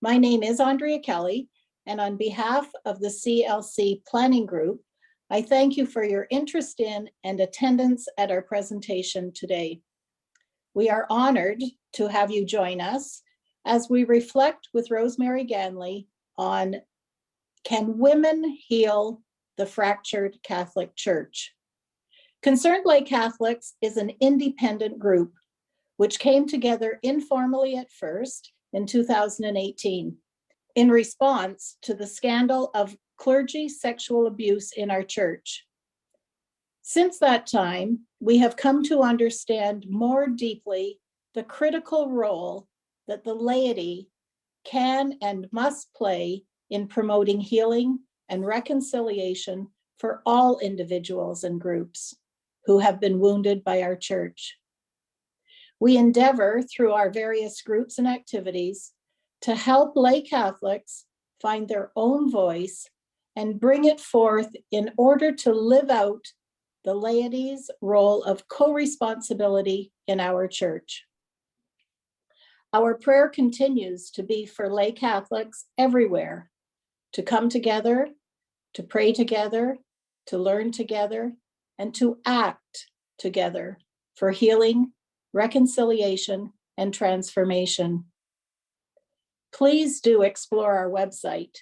My name is Andrea Kelly, and on behalf of the CLC Planning Group, I thank you for your interest in and attendance at our presentation today. We are honored to have you join us as we reflect with Rosemary Ganley on Can Women Heal the Fractured Catholic Church? Concerned Lay Catholics is an independent group which came together informally at first in 2018 in response to the scandal of clergy sexual abuse in our church. Since that time, we have come to understand more deeply the critical role that the laity can and must play in promoting healing and reconciliation for all individuals and groups who have been wounded by our church. We endeavor through our various groups and activities to help lay Catholics find their own voice and bring it forth in order to live out the laity's role of co-responsibility in our church. Our prayer continues to be for lay Catholics everywhere to come together, to pray together, to learn together, and to act together for healing, reconciliation, and transformation. Please do explore our website,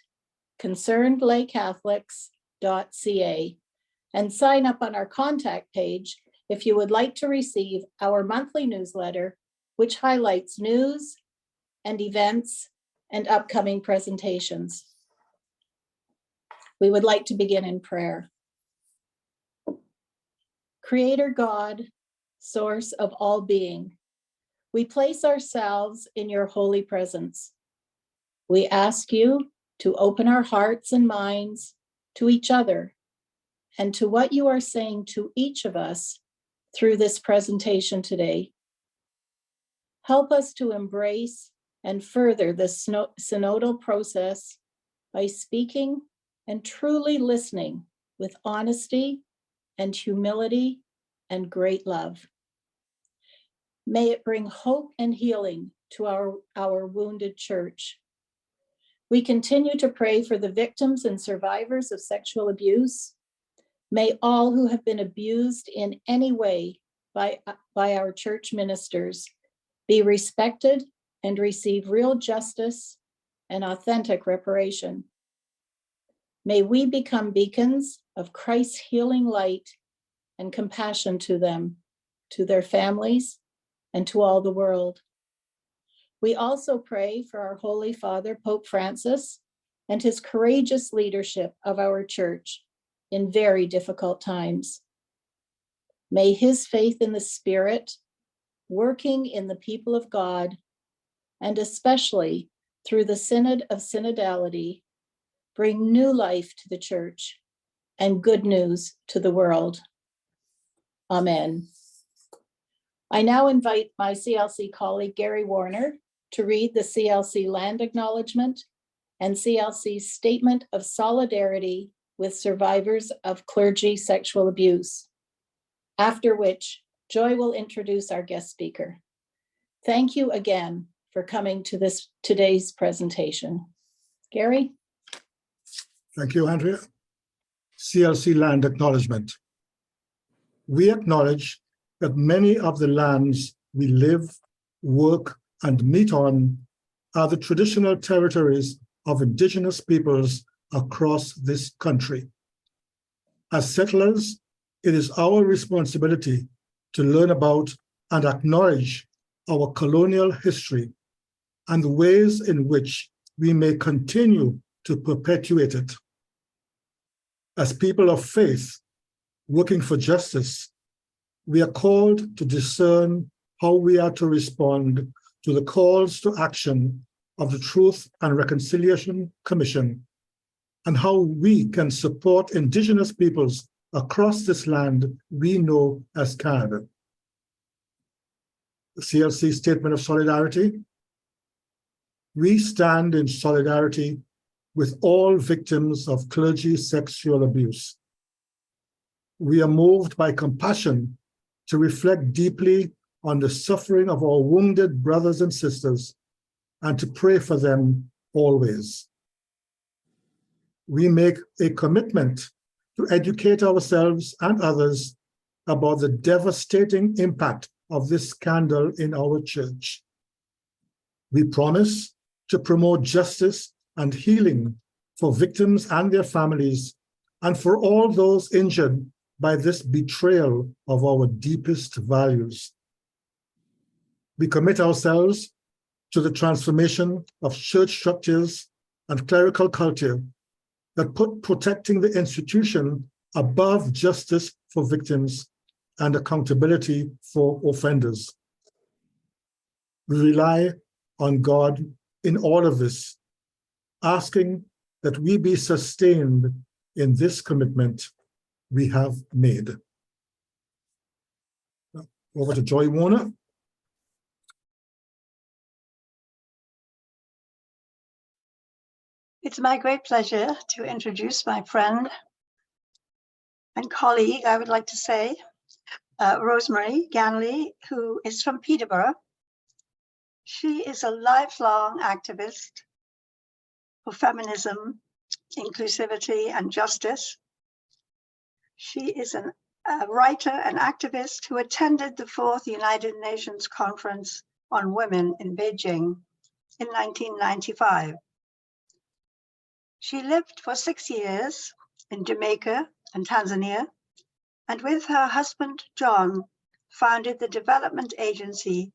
concernedlaycatholics.ca, and sign up on our contact page if you would like to receive our monthly newsletter, which highlights news and events and upcoming presentations. We would like to begin in prayer. Creator God, source of all being, we place ourselves in your holy presence. We ask you to open our hearts and minds to each other and to what you are saying to each of us through this presentation today. Help us to embrace and further the synodal process by speaking and truly listening with honesty and humility and great love. May it bring hope and healing to our wounded church. We continue to pray for the victims and survivors of sexual abuse. May all who have been abused in any way by our church ministers be respected and receive real justice and authentic reparation. May we become beacons of Christ's healing light and compassion to them, to their families, and to all the world. We also pray for our Holy Father, Pope Francis, and his courageous leadership of our church in very difficult times. May his faith in the Spirit, working in the people of God, and especially through the Synod of Synodality, bring new life to the church and good news to the world. Amen. I now invite my CLC colleague, Gary Warner, to read the CLC land acknowledgement and CLC's statement of solidarity with survivors of clergy sexual abuse, after which Joy will introduce our guest speaker. Thank you again for coming to today's presentation. Gary? Thank you, Andrea. CLC land acknowledgement. We acknowledge that many of the lands we live, work, and meet on are the traditional territories of Indigenous peoples across this country. As settlers, it is our responsibility to learn about and acknowledge our colonial history and the ways in which we may continue to perpetuate it. As people of faith working for justice, we are called to discern how we are to respond to the calls to action of the Truth and Reconciliation Commission and how we can support Indigenous peoples across this land we know as Canada. The CLC Statement of Solidarity. We stand in solidarity with all victims of clergy sexual abuse. We are moved by compassion to reflect deeply on the suffering of our wounded brothers and sisters and to pray for them always. We make a commitment to educate ourselves and others about the devastating impact of this scandal in our church. We promise to promote justice and healing for victims and their families, and for all those injured by this betrayal of our deepest values. We commit ourselves to the transformation of church structures and clerical culture that put protecting the institution above justice for victims and accountability for offenders. We rely on God in all of this, asking that we be sustained in this commitment we have made. Over to Joy Warner. It's my great pleasure to introduce my friend and colleague, I would like to say, Rosemary Ganley, who is from Peterborough. She is a lifelong activist for feminism, inclusivity, and justice. She is a writer and activist who attended the 4th United Nations Conference on Women in Beijing in 1995. She lived for 6 years in Jamaica and Tanzania, and with her husband, John, founded the development agency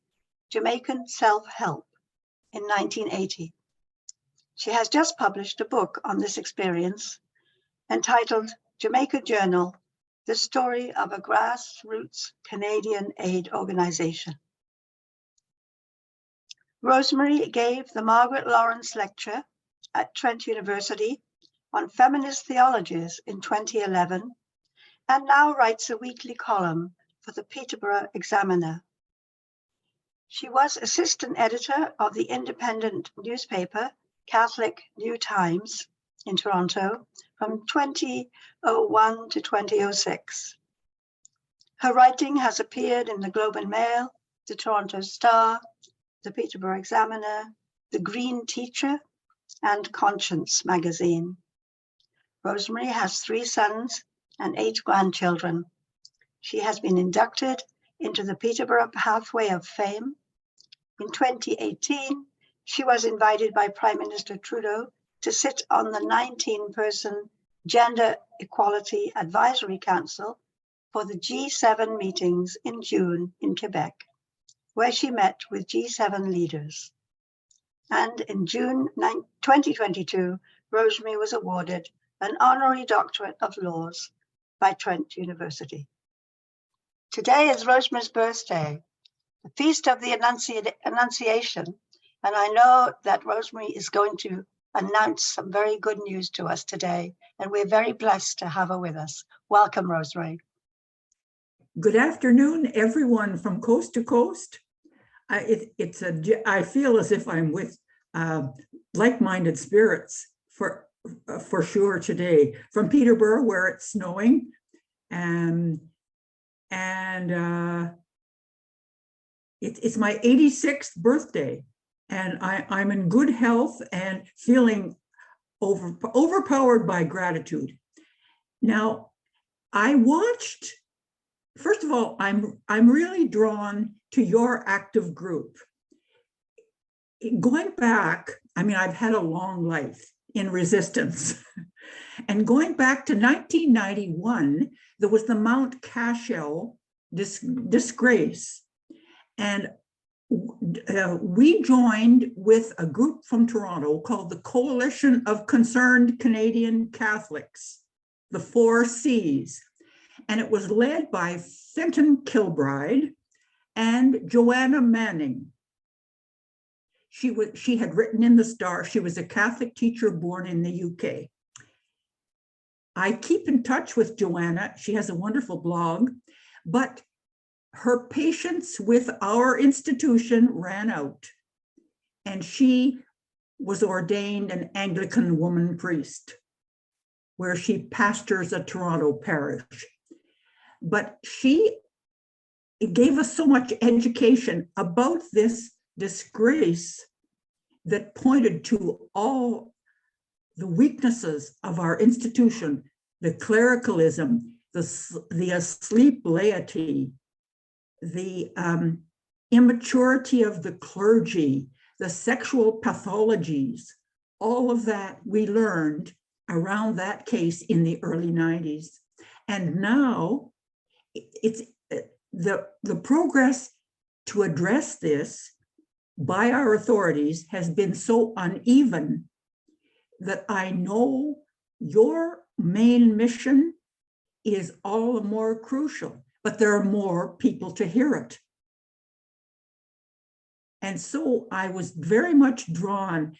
Jamaican Self Help in 1980. She has just published a book on this experience entitled Jamaica Journal, The Story of a Grassroots Canadian Aid Organization. Rosemary gave the Margaret Laurence Lecture at Trent University on feminist theologies in 2011, and now writes a weekly column for the Peterborough Examiner. She was assistant editor of the independent newspaper Catholic New Times in Toronto from 2001 to 2006. Her writing has appeared in the Globe and Mail, the Toronto Star, the Peterborough Examiner, the Green Teacher, and Conscience magazine. Rosemary has 3 sons and 8 grandchildren. She has been inducted into the Peterborough Pathway of Fame. In 2018, she was invited by Prime Minister Trudeau to sit on the 19-person Gender Equality Advisory Council for the G7 meetings in June in Quebec, where she met with G7 leaders. And in June 2022, Rosemary was awarded an honorary doctorate of laws by Trent University. Today is Rosemary's birthday, the feast of the Annunciation, and I know that Rosemary is going to announce some very good news to us today, and we're very blessed to have her with us. Welcome, Rosemary. Good afternoon, everyone from coast to coast. I feel as if I'm with like-minded spirits for sure today. From Peterborough, where it's snowing, and it's my 86th birthday, and I'm in good health and feeling overpowered by gratitude. Now, I watched. First of all, I'm really drawn to your active group. Going back, I mean, I've had a long life in resistance. And going back to 1991, there was the Mount Cashel disgrace. And we joined with a group from Toronto called the Coalition of Concerned Canadian Catholics, the 4 Cs. And it was led by Fenton Kilbride and Joanna Manning. She had written in the Star. She was a Catholic teacher born in the UK. I keep in touch with Joanna. She has a wonderful blog, but her patience with our institution ran out, and she was ordained an Anglican woman priest, where she pastors a Toronto parish. But she gave us so much education about this disgrace that pointed to all the weaknesses of our institution, the clericalism, the asleep laity, the immaturity of the clergy, the sexual pathologies, all of that we learned around that case in the early 90s. And now it's the progress to address this by our authorities has been so uneven that I know your main mission is all the more crucial, but there are more people to hear it. And so I was very much drawn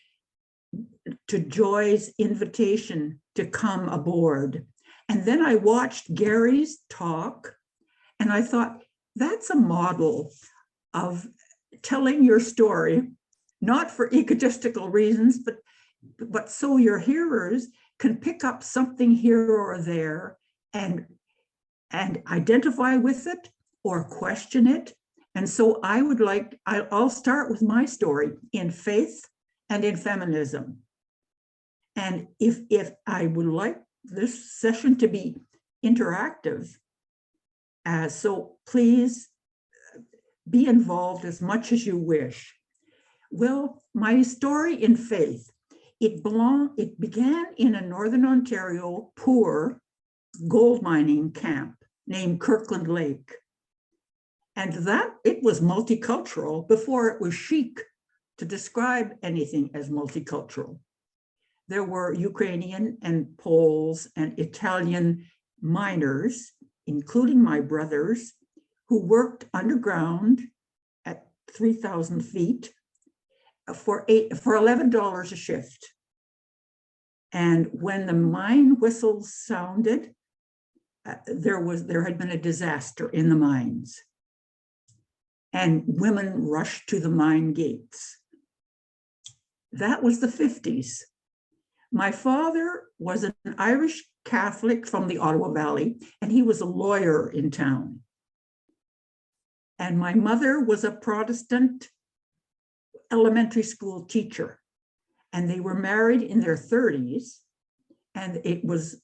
to Joy's invitation to come aboard. And then I watched Gary's talk, and I thought, that's a model of telling your story, not for egotistical reasons, but so your hearers can pick up something here or there and identify with it or question it. And so I'll start with my story in faith and in feminism. And if I would like this session to be interactive, so please be involved as much as you wish. Well, my story in faith, it began in a Northern Ontario poor gold mining camp named Kirkland Lake. And that it was multicultural before it was chic to describe anything as multicultural. There were Ukrainian and Poles and Italian miners, including my brothers, who worked underground at 3,000 feet for $11 a shift. And when the mine whistles sounded, there had been a disaster in the mines, and women rushed to the mine gates. That was the 50s. My father was an Irish Catholic from the Ottawa Valley, and he was a lawyer in town. And my mother was a Protestant elementary school teacher, and they were married in their 30s. And it was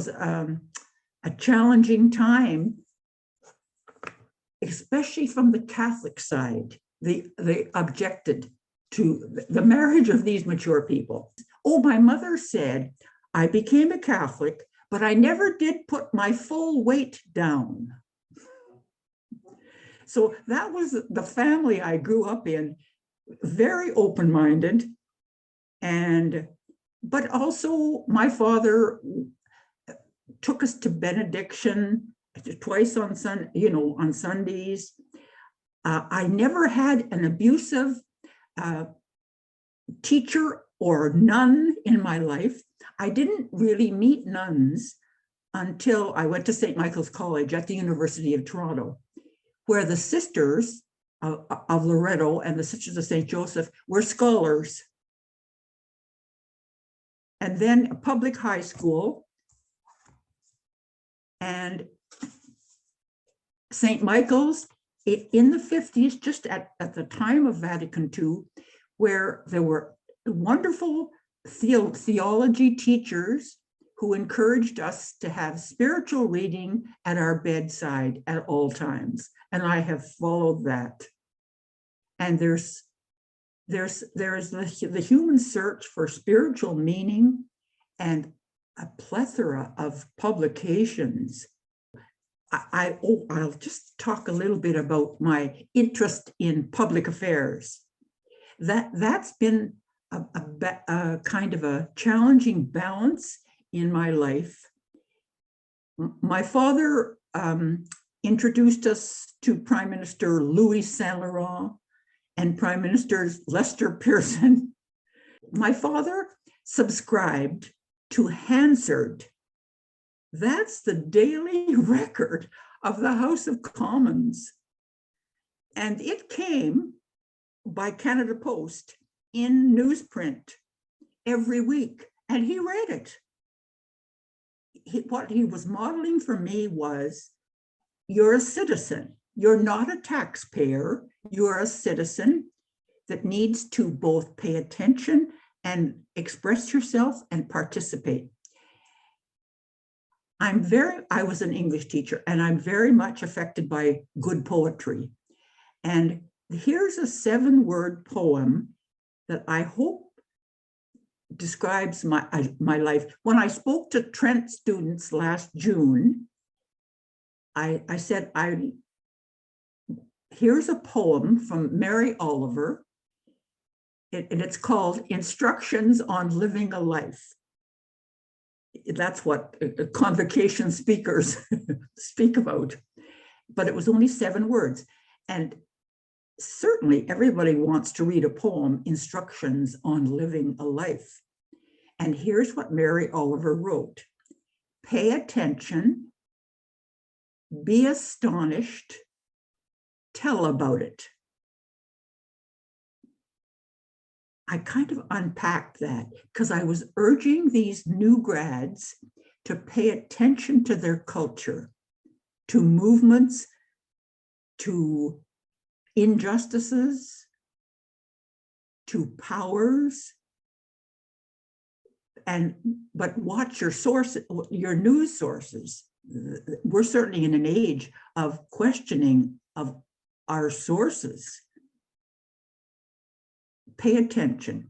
a challenging time, especially from the Catholic side. They objected to the marriage of these mature people. Oh, my mother said, I became a Catholic, but I never did put my full weight down. So that was the family I grew up in, very open-minded. But also my father took us to benediction twice on Sundays. I never had an abusive teacher or nun in my life. I didn't really meet nuns until I went to St. Michael's College at the University of Toronto, where the sisters of Loretto and the Sisters of St. Joseph were scholars. And then a public high school, and St. Michael's in the 50s, just at the time of Vatican II, where there were wonderful theology teachers who encouraged us to have spiritual reading at our bedside at all times. And I have followed that. And there's the human search for spiritual meaning and a plethora of publications. I'll just talk a little bit about my interest in public affairs. That's been a kind of a challenging balance in my life. My father introduced us to Prime Minister Louis Saint Laurent and Prime Ministers Lester Pearson. My father subscribed to Hansard. That's the daily record of the House of Commons. And it came by Canada Post in newsprint every week, and he read it. What he was modeling for me was, you're a citizen. You're not a taxpayer. You're a citizen. that needs to both pay attention and express yourself and participate. I was an English teacher, and I'm very much affected by good poetry. And here's a 7-word poem that I hope describes my life. When I spoke to Trent students last June, I said, here's a poem from Mary Oliver, and it's called Instructions on Living a Life. That's what convocation speakers speak about. But it was only 7 words. And certainly everybody wants to read a poem, Instructions on Living a Life. And here's what Mary Oliver wrote. Pay attention, be astonished, tell about it. I kind of unpacked that because I was urging these new grads to pay attention to their culture, to movements, to injustices, to powers, but watch your sources, your news sources. We're certainly in an age of questioning of our sources. Pay attention,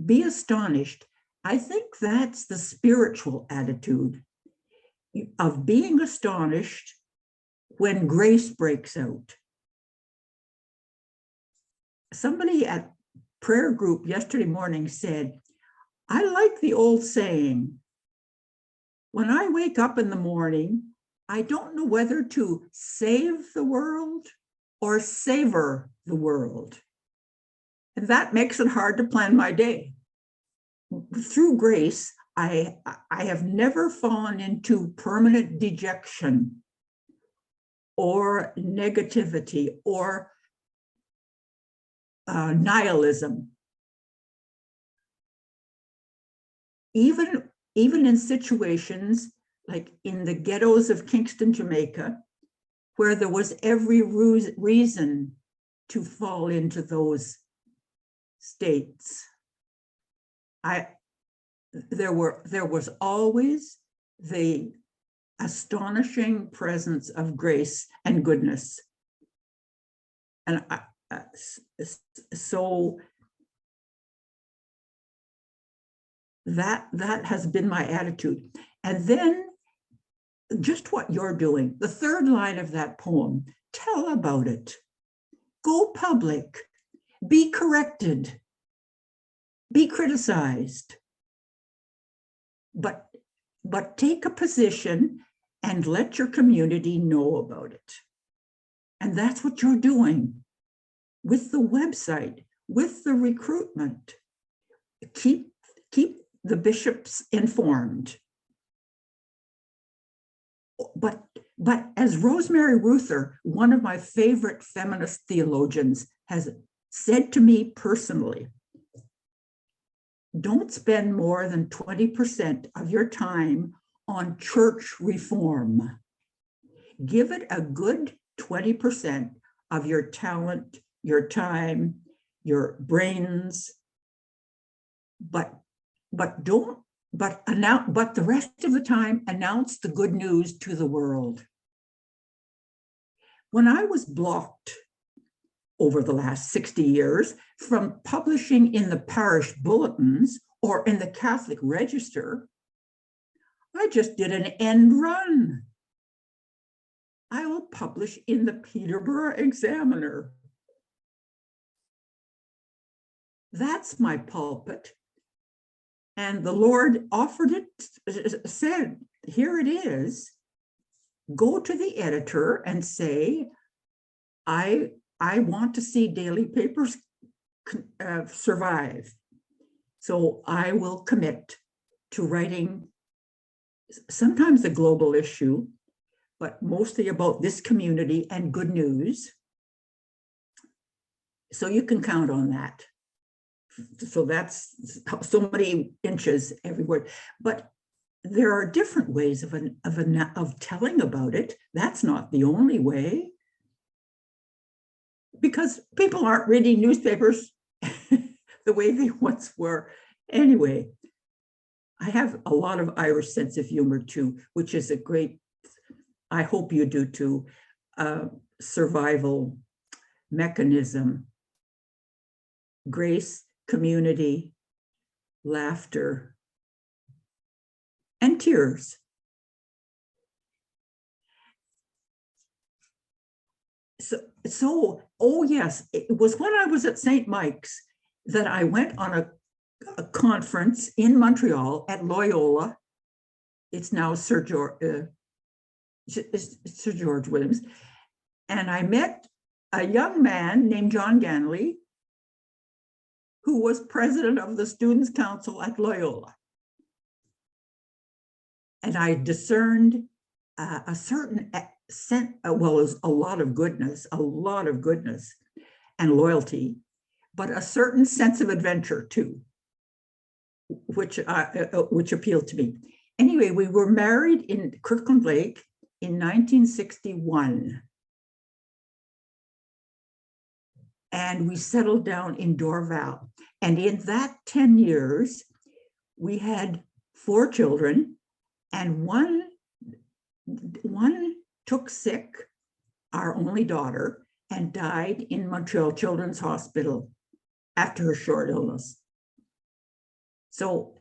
be astonished. I think that's the spiritual attitude of being astonished when grace breaks out. Somebody at prayer group yesterday morning said, I like the old saying, when I wake up in the morning, I don't know whether to save the world or savor the world. And that makes it hard to plan my day. Through grace, I have never fallen into permanent dejection or negativity or nihilism. Even in situations like in the ghettos of Kingston, Jamaica, where there was every reason to fall into those states, there was always the astonishing presence of grace and goodness. And so that has been my attitude. And then just what you're doing, the 3rd line of that poem, tell about it, go public, be corrected, be criticized, but take a position and let your community know about it. And that's what you're doing with the website, with the recruitment. Keep the bishops informed. But as Rosemary Ruther, one of my favorite feminist theologians, has said to me personally, don't spend more than 20% of your time on church reform. Give it a good 20% of your talent, your time, your brains, but the rest of the time, announce the good news to the world. When I was blocked over the last 60 years from publishing in the parish bulletins or in the Catholic Register, I just did an end run. I will publish in the Peterborough Examiner. That's my pulpit. And the Lord offered it, said, here it is. Go to the editor and say, I want to see daily papers survive. So I will commit to writing sometimes a global issue, but mostly about this community and good news. So you can count on that. So that's so many inches every word. But there are different ways of telling about it. That's not the only way. because people aren't reading newspapers the way they once were. Anyway, I have a lot of Irish sense of humor too, which is a great, I hope you do too, survival mechanism. Grace, community, laughter, and tears. So, oh yes, it was when I was at St. Mike's that I went on a conference in Montreal at Loyola. It's now Sir George Williams. And I met a young man named John Ganley, who was president of the Students' Council at Loyola. And I discerned a certain well, it was a lot of goodness and loyalty, but a certain sense of adventure too, which appealed to me. Anyway, we were married in Kirkland Lake in 1961. And we settled down in Dorval. And in that 10 years, we had 4 children, and one took sick, our only daughter, and died in Montreal Children's Hospital after a short illness. So,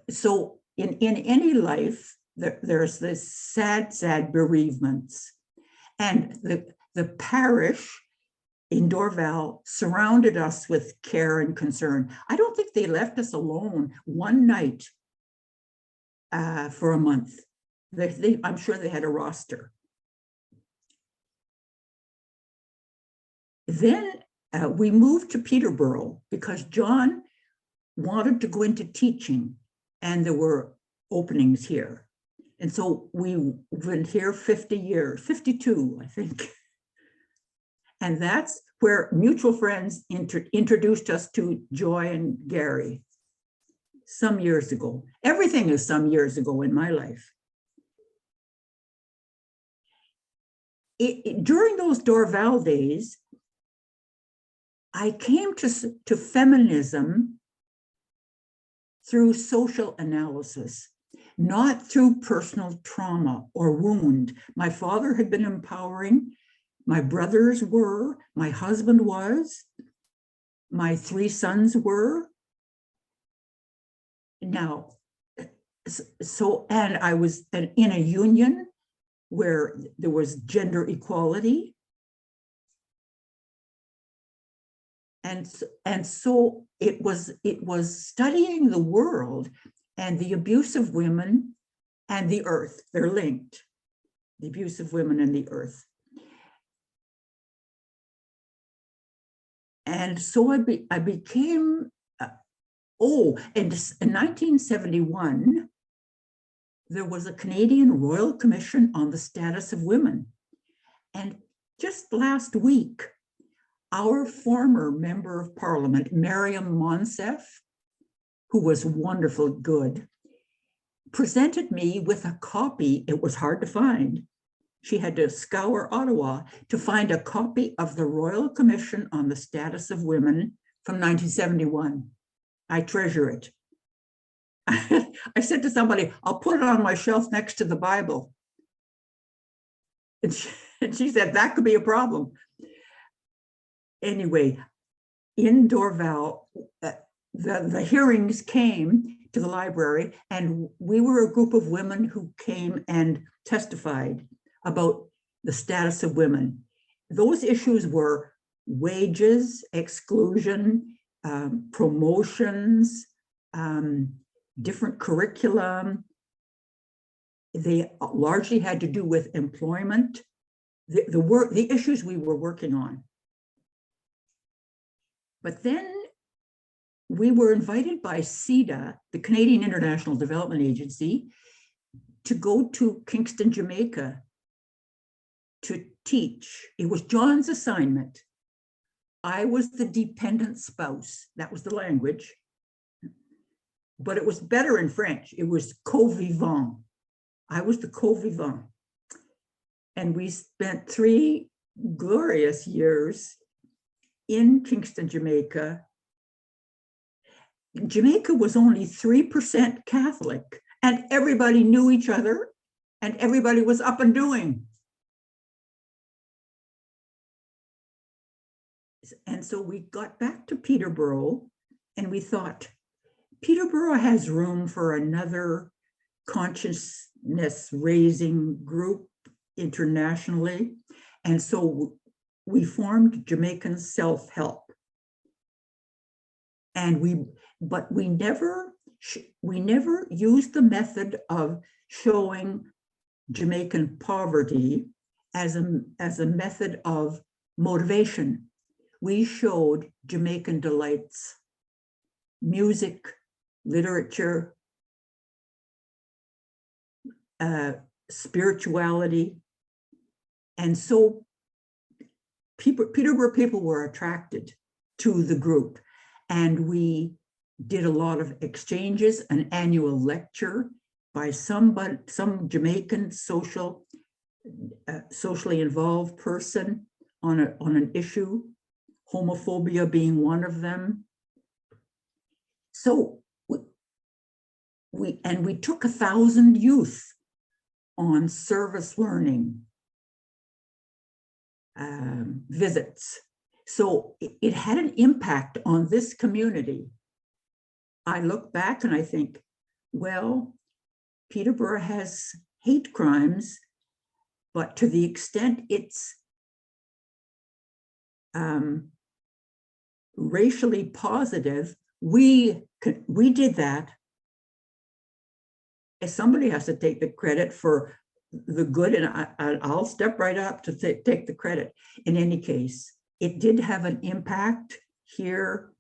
so in any life, there's this sad bereavements. And the parish in Dorval surrounded us with care and concern. I don't think they left us alone one night for a month. I'm sure they had a roster. Then we moved to Peterborough because John wanted to go into teaching, and there were openings here. And so we've been here 50 years, 52, I think. And that's where mutual friends introduced us to Joy and Gary some years ago. Everything is some years ago in my life. During those Dorval days, I came to feminism through social analysis, not through personal trauma or wound. My father had been empowering. My brothers were, my husband was, my 3 sons were. Now, and I was in a union where there was gender equality. And so it was studying the world and the abuse of women and the earth. They're linked, the abuse of women and the earth. And so I became, in 1971, there was a Canadian Royal Commission on the Status of Women. And just last week, our former member of parliament, Miriam Monsef, who was wonderful good, presented me with a copy. It was hard to find. She had to scour Ottawa to find a copy of the Royal Commission on the Status of Women from 1971. I treasure it. I said to somebody, I'll put it on my shelf next to the Bible. And she said, that could be a problem. Anyway, in Dorval, the hearings came to the library, and we were a group of women who came and testified about the status of women. Those issues were wages, exclusion, promotions, different curriculum. They largely had to do with employment, the issues we were working on. But then we were invited by CIDA, the Canadian International Development Agency, to go to Kingston, Jamaica to teach. It was John's assignment. I was the dependent spouse. That was the language. But it was better in French. It was co-vivant. I was the co-vivant. And we spent 3 glorious years in Kingston, Jamaica. Jamaica was only 3% Catholic, and everybody knew each other, and everybody was up and doing. And so we got back to Peterborough, and we thought, Peterborough has room for another consciousness raising group internationally. And so we formed Jamaican Self Help. And we never used the method of showing Jamaican poverty as a method of motivation. We showed Jamaican delights, music, literature, spirituality. And so Peterborough people were attracted to the group. And we did a lot of exchanges, an annual lecture by some Jamaican socially involved person on an issue, homophobia being one of them. So we took 1,000 youth on service learning visits. So it had an impact on this community. I look back and I think, well, Peterborough has hate crimes, but to the extent it's racially positive, we did that. If somebody has to take the credit for the good, and I'll step right up to take the credit. In any case, it did have an impact here,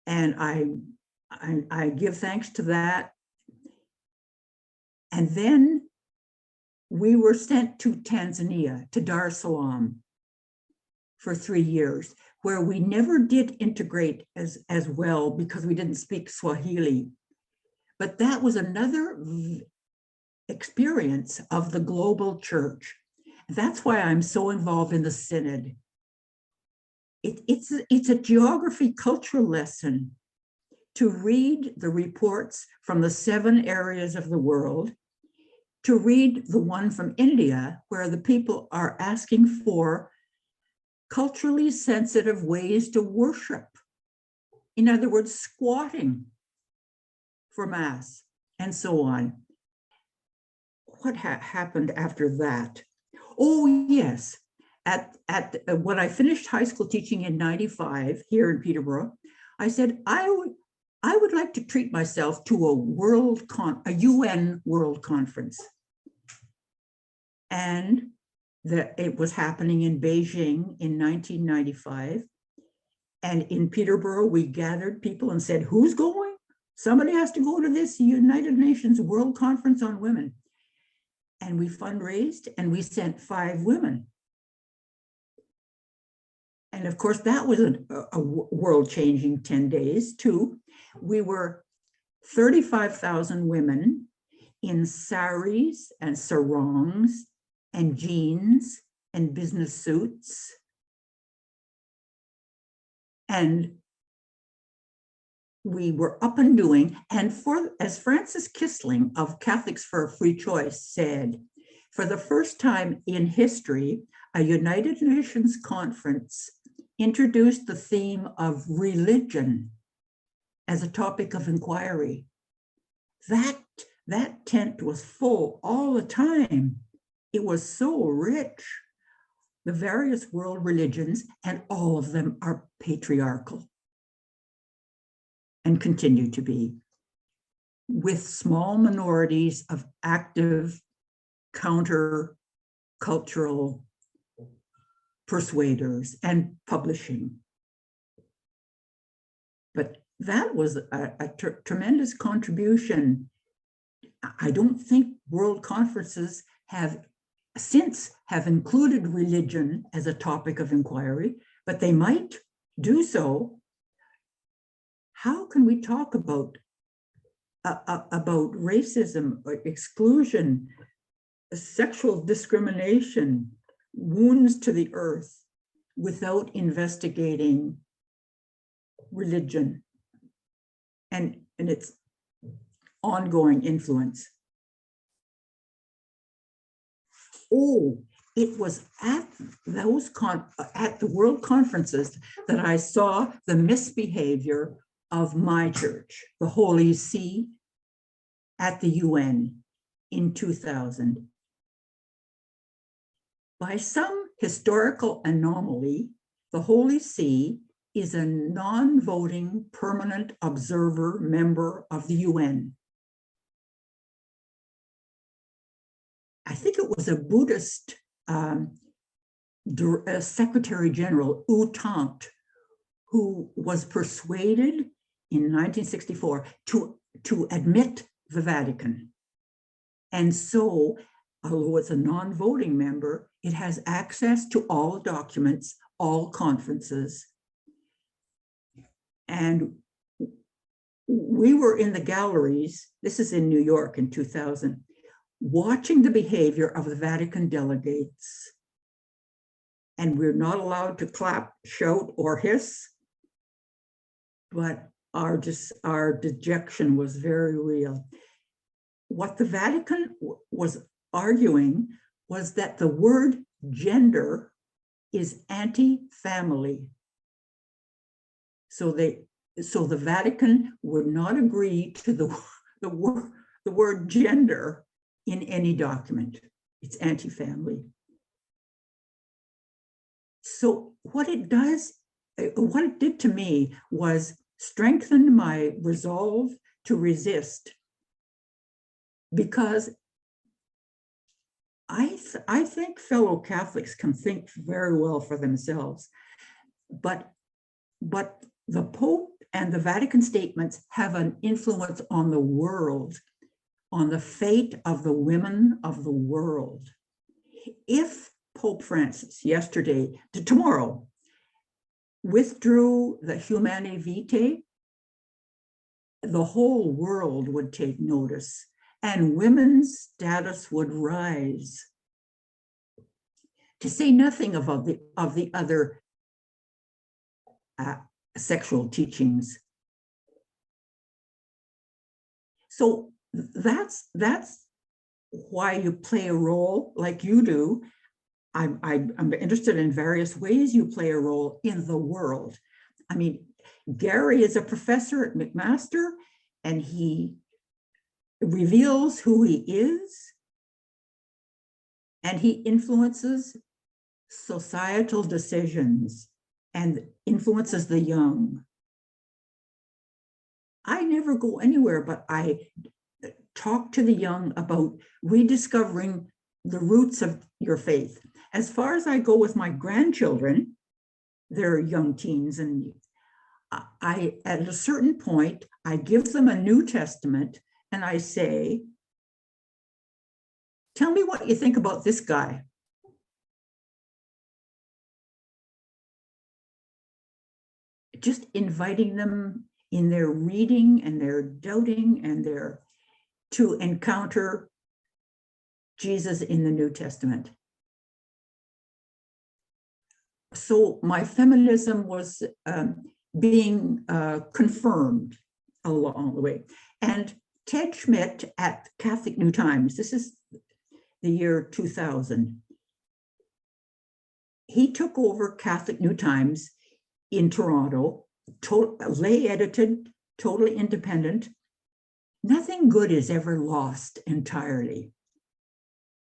and I give thanks to that. And then we were sent to Tanzania, to Dar es Salaam, for 3 years, where we never did integrate as well because we didn't speak Swahili. But that was another experience of the global church. That's why I'm so involved in the Synod. It's a geography cultural lesson to read the reports from the 7 areas of the world, to read the one from India, where the people are asking for culturally sensitive ways to worship. In other words, squatting for Mass and so on. What happened after that? Oh, yes. When I finished high school teaching in '95 here in Peterborough, I said, I would like to treat myself to a UN World Conference. And it was happening in Beijing in 1995. And in Peterborough, we gathered people and said, who's going? Somebody has to go to this United Nations World Conference on Women. And we fundraised and we sent 5 women. And of course, that was a world-changing 10 days too. We were 35,000 women in saris and sarongs and jeans and business suits. And we were up and doing, and as Francis Kissling of Catholics for a Free Choice said, for the first time in history, a United Nations conference introduced the theme of religion as a topic of inquiry. That tent was full all the time. It was so rich. The various world religions, and all of them are patriarchal and continue to be, with small minorities of active counter-cultural persuaders and publishing. But that was a tremendous contribution. I don't think world conferences have included religion as a topic of inquiry, but they might do so. How can we talk about racism or exclusion sexual discrimination, wounds to the earth, without investigating religion and its ongoing influence. Oh, it was at those at the world conferences that I saw the misbehavior of my church, the Holy See, at the UN in 2000. By some historical anomaly, the Holy See is a non-voting permanent observer member of the UN. I think it was a Buddhist Secretary General, U Thant, who was persuaded in 1964 to admit the Vatican. And so, although it's a non-voting member, it has access to all documents, all conferences. And we were in the galleries, this is in New York in 2000, watching the behavior of the Vatican delegates. And we're not allowed to clap, shout, or hiss, but our dejection was very real. What the Vatican was arguing was that the word gender is anti-family. So the Vatican would not agree to the word gender in any document. It's anti-family. So what it did to me was strengthen my resolve to resist, because I think fellow Catholics can think very well for themselves, but the Pope and the Vatican statements have an influence on the world, on the fate of the women of the world. If Pope Francis tomorrow, withdrew the Humanae Vitae, the whole world would take notice and women's status would rise. To say nothing of the other sexual teachings. So that's why you play a role like you do. I'm interested in various ways you play a role in the world. I mean, Gary is a professor at McMaster, and he reveals who he is, and he influences societal decisions and influences the young. I never go anywhere, but I talk to the young about rediscovering the roots of your faith. As far as I go with my grandchildren, they're young teens, and at a certain point, I give them a New Testament and I say, tell me what you think about this guy. Just inviting them in their reading and their doubting and to encounter Jesus in the New Testament. So my feminism was being confirmed along the way. And Ted Schmidt at Catholic New Times, this is the year 2000, he took over Catholic New Times in Toronto, lay edited, totally independent. Nothing good is ever lost entirely.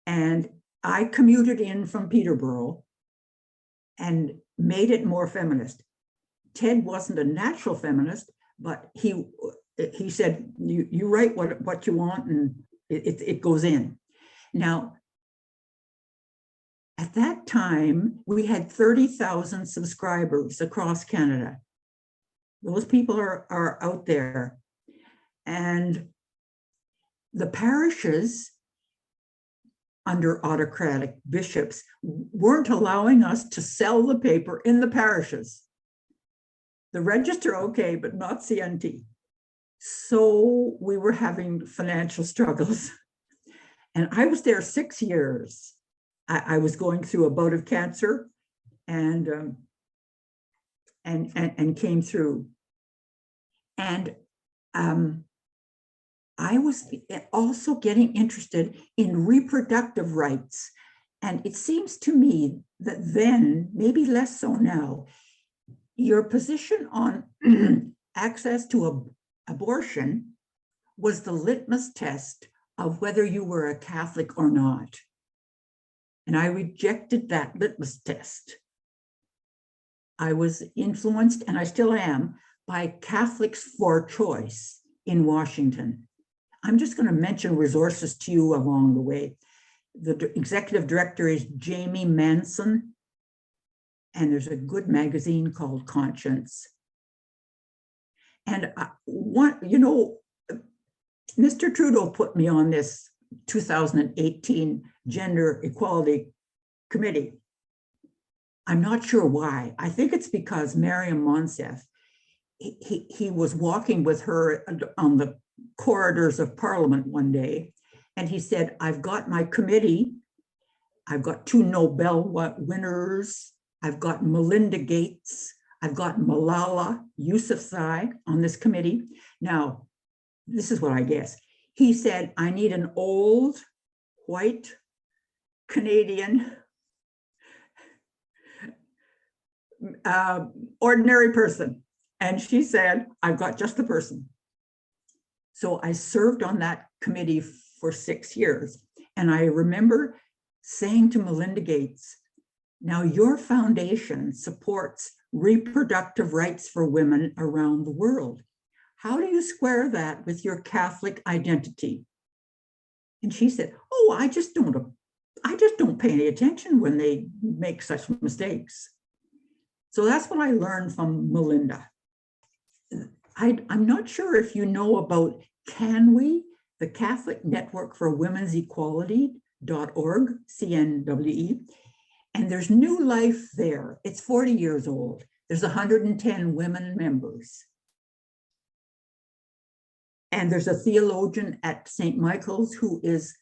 And I commuted in from Peterborough and made it more feminist. Ted wasn't a natural feminist, but he said, you write what you want and it goes in. Now, at that time, we had 30,000 subscribers across Canada. Those people are out there. And the parishes under autocratic bishops weren't allowing us to sell the paper in the parishes. The register, okay, but not CNT. So we were having financial struggles. And I was there 6 years. I was going through a bout of cancer and came through. And I was also getting interested in reproductive rights. And it seems to me that then, maybe less so now, your position on access to abortion was the litmus test of whether you were a Catholic or not. And I rejected that litmus test. I was influenced, and I still am, by Catholics for Choice in Washington. I'm just going to mention resources to you along the way. The executive director is Jamie Manson, and there's a good magazine called Conscience. And Mr. Trudeau put me on this 2018 Gender Equality Committee. I'm not sure why. I think it's because Mariam Monsef, he was walking with her on the corridors of Parliament one day, and he said, I've got my committee. I've got 2 Nobel winners. I've got Melinda Gates. I've got Malala Yousafzai on this committee. Now, this is what I guess. He said, I need an old, white, Canadian, ordinary person. And she said, I've got just the person. So I served on that committee for 6 years. And I remember saying to Melinda Gates, now your foundation supports reproductive rights for women around the world. How do you square that with your Catholic identity? And she said, oh, I just don't pay any attention when they make such mistakes. So that's what I learned from Melinda. I'm not sure if you know about Can We, the Catholic Network for Women's Equality.org, CNWE, and there's new life there. It's 40 years old. There's 110 women members. And there's a theologian at St. Michael's who is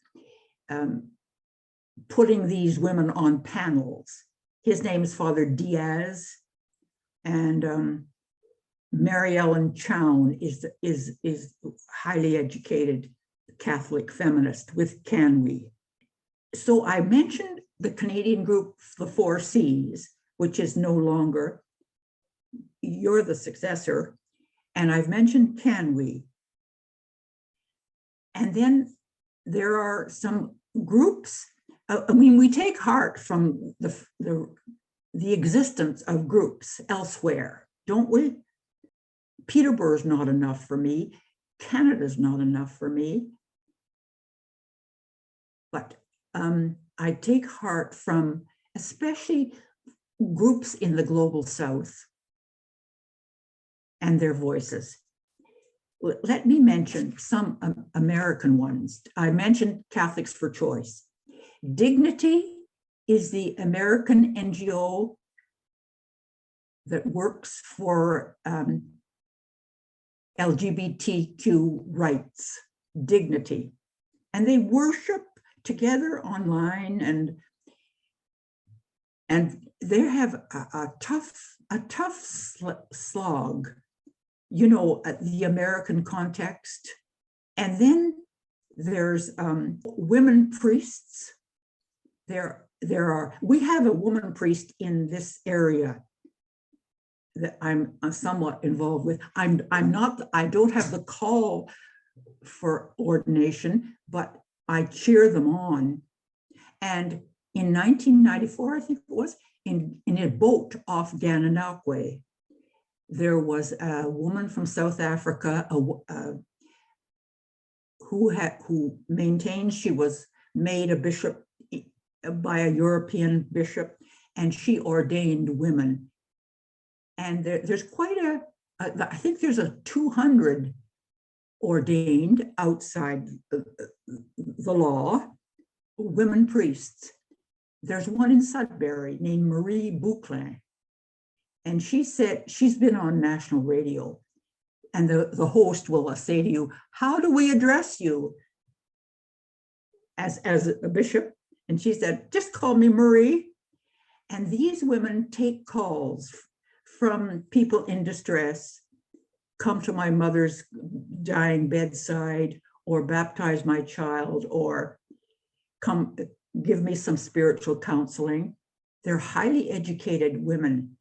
putting these women on panels. His name is Father Diaz, and Mary Ellen Chown is highly educated Catholic feminist with Can We. So I mentioned the Canadian group, the 4 C's, which is no longer, you're the successor, and I've mentioned Can We. And then there are some groups, we take heart from the existence of groups elsewhere, don't we? Peterborough's not enough for me. Canada's not enough for me. But I take heart from especially groups in the global South and their voices. Let me mention some American ones. I mentioned Catholics for Choice. Dignity is the American NGO that works for LGBTQ rights, Dignity. And they worship together online, and they have a tough slog, you know, the American context. And then there's women priests. We have a woman priest in this area that I'm somewhat involved with. I don't have the call for ordination, but I cheer them on. And in 1994, I think it was, in a boat off Gananoque, there was a woman from South Africa who maintained she was made a bishop by a European bishop, and she ordained women. And there's quite I think there's a 200 ordained outside the law, women priests. There's one in Sudbury named Marie Bouclin. And she said, she's been on national radio, and the host will say to you, how do we address you? as a bishop. And she said, just call me Marie. And these women take calls from people in distress, come to my mother's dying bedside, or baptize my child, or come give me some spiritual counseling. They're highly educated women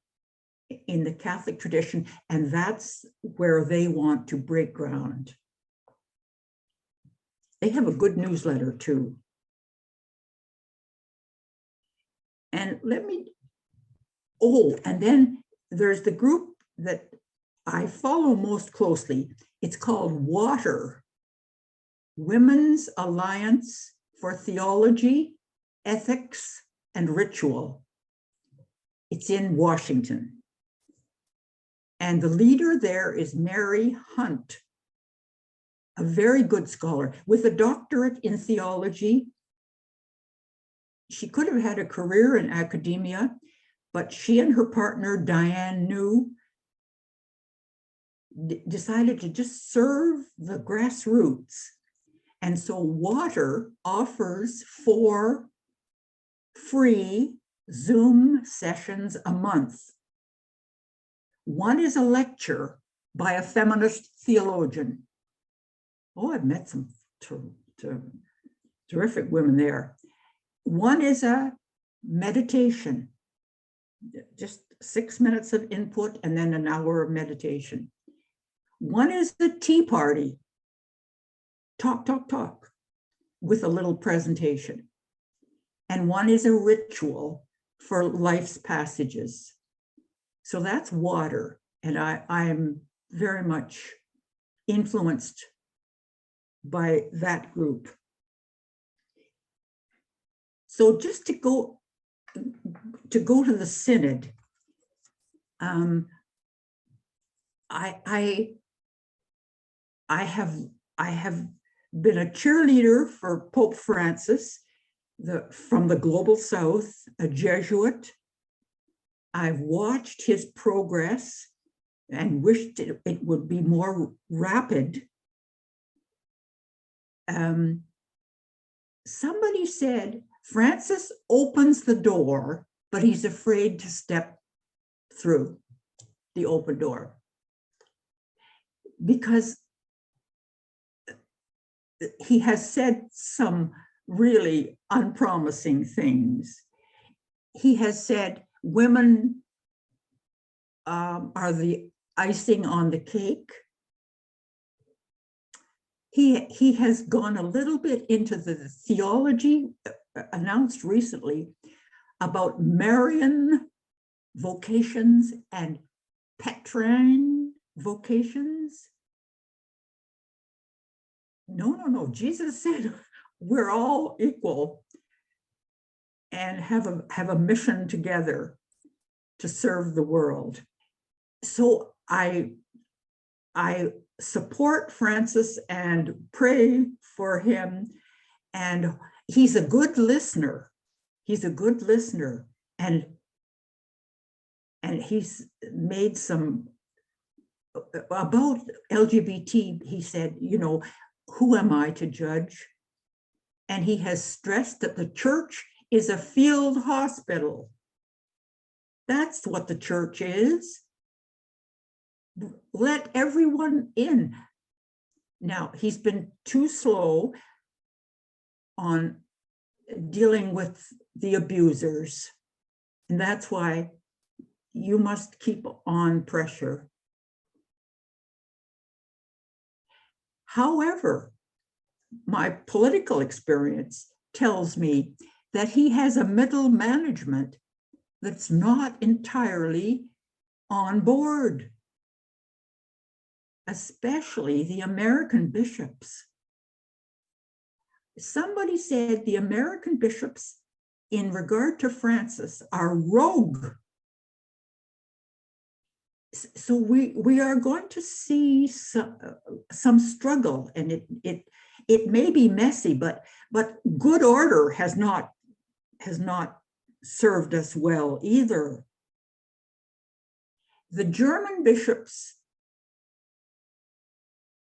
in the Catholic tradition, and that's where they want to break ground. They have a good newsletter too. And and then there's the group that I follow most closely. It's called WATER, Women's Alliance for Theology, Ethics, and Ritual. It's in Washington. And the leader there is Mary Hunt, a very good scholar with a doctorate in theology. She could have had a career in academia, but she and her partner, Diane New, decided to just serve the grassroots. And so WATER offers 4 free Zoom sessions a month. One is a lecture by a feminist theologian. Oh, I've met some terrific women there. One is a meditation, just 6 minutes of input and then an hour of meditation. One is the tea party, talk, with a little presentation. And one is a ritual for life's passages. So that's WATER, and I am very much influenced by that group. So just to go to the synod, I have been a cheerleader for Pope Francis, from the Global South, a Jesuit. I've watched his progress and wished it would be more rapid. Somebody said, Francis opens the door, but he's afraid to step through the open door, because he has said some really unpromising things. He has said women are the icing on the cake. He has gone a little bit into the theology announced recently about Marian vocations and Petrine vocations. No. Jesus said we're all equal and have a mission together to serve the world. So I support Francis and pray for him. And he's a good listener. And he's made some, about LGBT, he said, who am I to judge? And he has stressed that the church is a field hospital. That's what the church is. Let everyone in. Now, he's been too slow on dealing with the abusers. And that's why you must keep on pressure. However, my political experience tells me that he has a middle management that's not entirely on board, especially the American bishops. Somebody said the American bishops, in regard to Francis, are rogue. So we are going to see some struggle, and it may be messy, but good order has not served us well either. The German bishops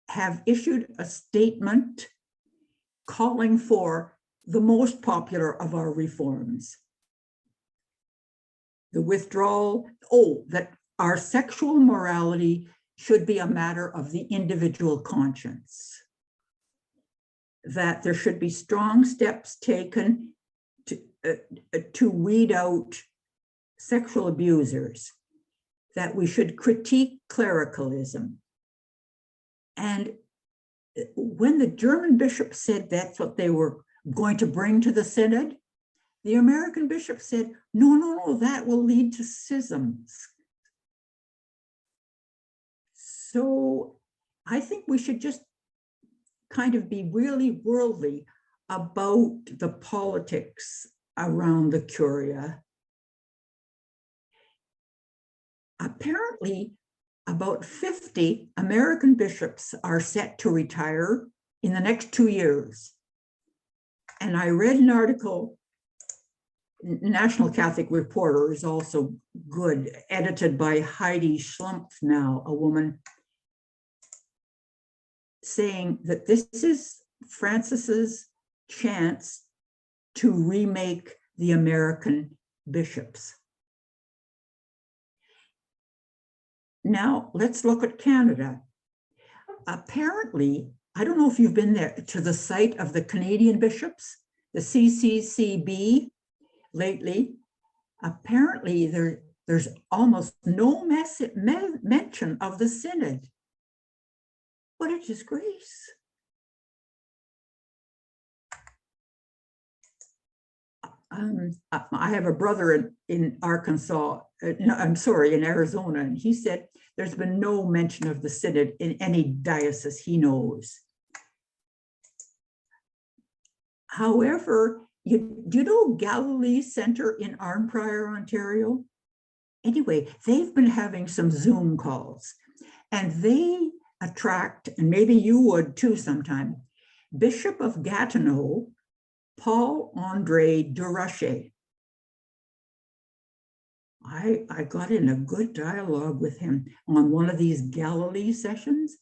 have issued a statement calling for the most popular of our reforms. The withdrawal, that our sexual morality should be a matter of the individual conscience, that there should be strong steps taken to weed out sexual abusers, that we should critique clericalism. And when the German bishop said that's what they were going to bring to the synod, the American bishop said, no, that will lead to schisms. So I think we should just kind of be really worldly about the politics around the curia. Apparently, about 50 American bishops are set to retire in the next 2 years. And I read an article, National Catholic Reporter is also good, edited by Heidi Schlumpf now, a woman, saying that this is Francis's chance to remake the American bishops. Now, let's look at Canada. Apparently, I don't know if you've been there to the site of the Canadian bishops, the CCCB lately. Apparently, there's almost no mention of the synod. What a disgrace. I have a brother in Arkansas, in Arizona, and he said there's been no mention of the synod in any diocese he knows. However, do you know Galilee Center in Arnprior, Ontario? Anyway, they've been having some Zoom calls, and they attract, and maybe you would too sometime, Bishop of Gatineau, Paul-André Durocher. I got in a good dialogue with him on one of these Galilee sessions.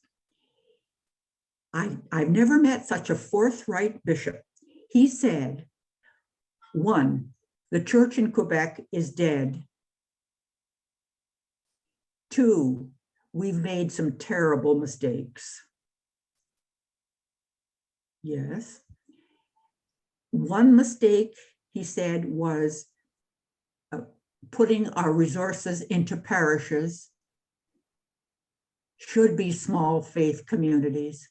I've never met such a forthright bishop. He said, 1, the church in Quebec is dead. 2, we've made some terrible mistakes. Yes. One mistake, he said, was putting our resources into parishes, should be small faith communities.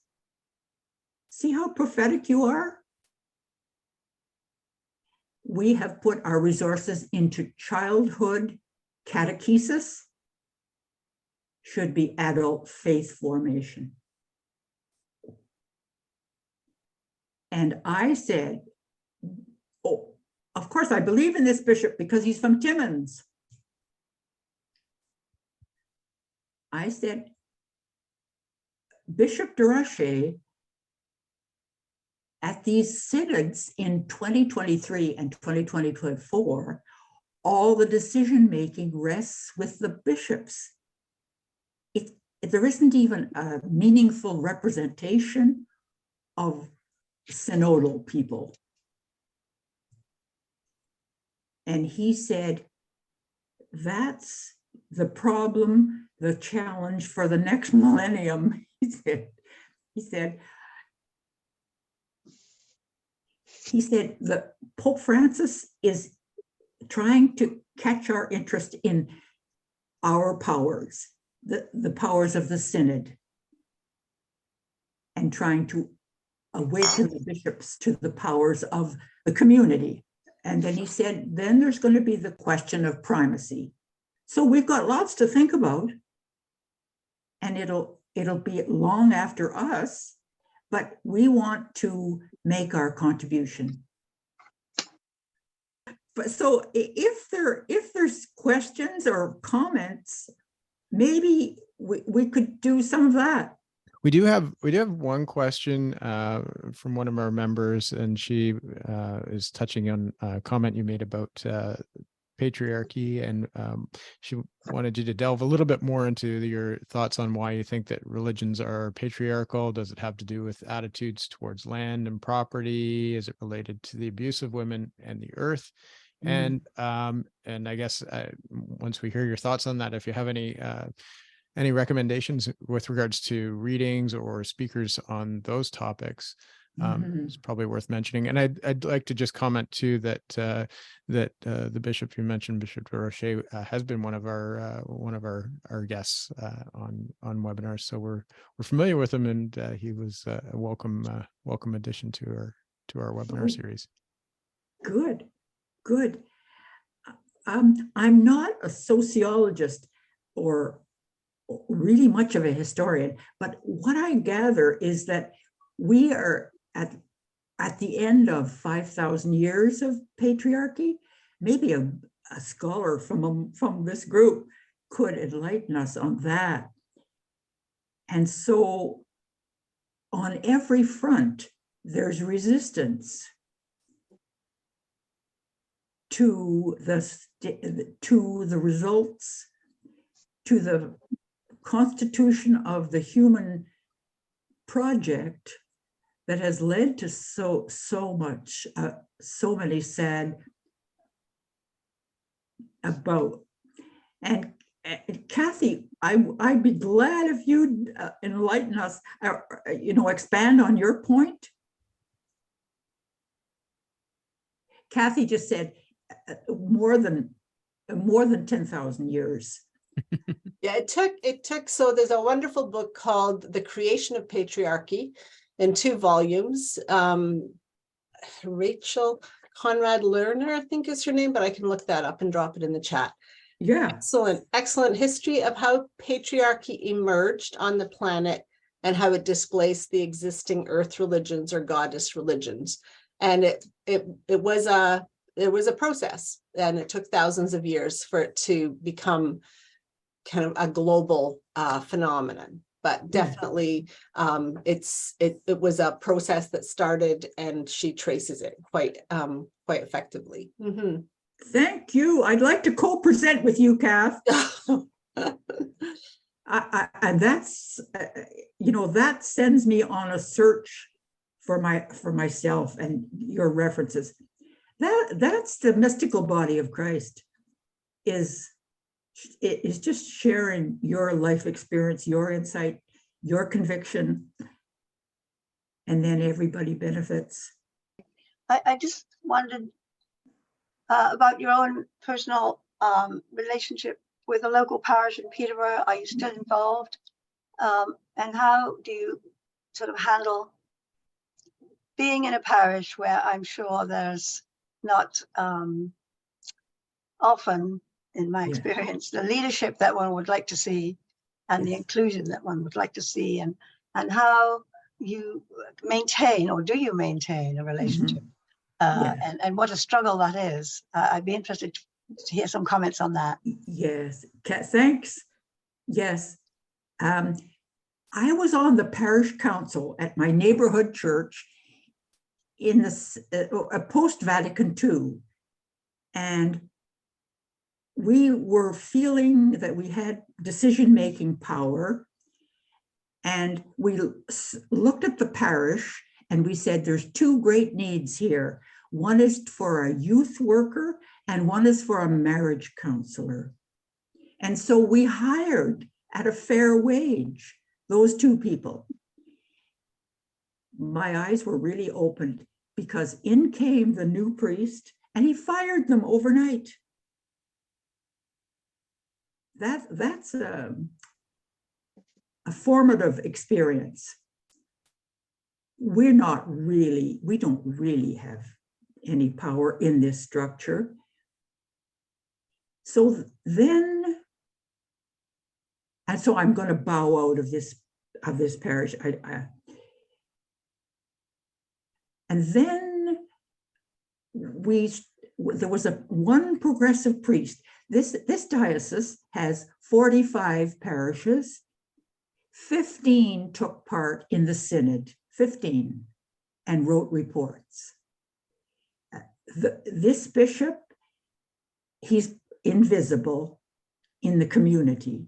See how prophetic you are? We have put our resources into childhood catechesis, should be adult faith formation. And I said, oh, of course, I believe in this bishop because he's from Timmins. I said, Bishop Durocher, at these synods in 2023 and 2024, all the decision-making rests with the bishops. There isn't even a meaningful representation of synodal people. And he said, that's the problem, the challenge for the next millennium. He said, that Pope Francis is trying to catch our interest in our powers, the powers of the synod, and trying to awaken the bishops to the powers of the community. And then he said, then there's going to be the question of primacy. So we've got lots to think about, and it'll be long after us, but we want to make our contribution. But so if there's questions or comments, maybe we could do some of that. We do have one question from one of our members, and she is touching on a comment you made about patriarchy, and she wanted you to delve a little bit more into your thoughts on why you think that religions are patriarchal. Does it have to do with attitudes towards land and property? Is it related to the abuse of women and the earth? And I guess once we hear your thoughts on that, if you have any recommendations with regards to readings or speakers on those topics, it's probably worth mentioning. And I'd like to just comment too that the bishop you mentioned, Bishop Roche, has been one of our guests on webinars. So we're familiar with him, and he was a welcome addition to our webinar series. Good. I'm not a sociologist or really much of a historian, but what I gather is that we are at the end of 5,000 years of patriarchy. Maybe a scholar from this group could enlighten us on that. And so on every front, there's resistance to the results, to the constitution of the human project that has led to so many sad about. And Kathy, I'd be glad if you'd enlighten us, expand on your point. Kathy just said more than 10,000 years. Yeah, it took, so there's a wonderful book called The Creation of Patriarchy in 2 volumes. Rachel Conrad Lerner, I think is her name, but I can look that up and drop it in the chat. Yeah. Excellent history of how patriarchy emerged on the planet and how it displaced the existing earth religions or goddess religions. And it was a process, and it took thousands of years for it to become kind of a global phenomenon. But definitely it was a process that started, and she traces it quite effectively. Mm-hmm. Thank you. I'd like to co-present with you, Kath. And that's that sends me on a search for myself and your references. That's the mystical body of Christ. It is just sharing your life experience, your insight, your conviction, and then everybody benefits. I just wondered about your own personal relationship with a local parish in Peterborough. Are you still involved? And how do you sort of handle being in a parish where I'm sure there's not often, in my experience, the leadership that one would like to see and the inclusion that one would like to see, and how you maintain, or do you maintain, a relationship? And what a struggle that is. I'd be interested to hear some comments on that. Yes, thanks. Yes. I was on the parish council at my neighborhood church in the post-Vatican II. And we were feeling that we had decision-making power. And we looked at the parish and we said, there's 2 great needs here. One is for a youth worker and one is for a marriage counselor. And so we hired at a fair wage those 2 people. My eyes were really opened, because in came the new priest and he fired them overnight. That's a formative experience. We don't really have any power in this structure. So then, and so I'm going to bow out of this parish. And then there was one progressive priest. This diocese has 45 parishes. 15 took part in the synod, 15, and wrote reports. This bishop he's invisible in the community,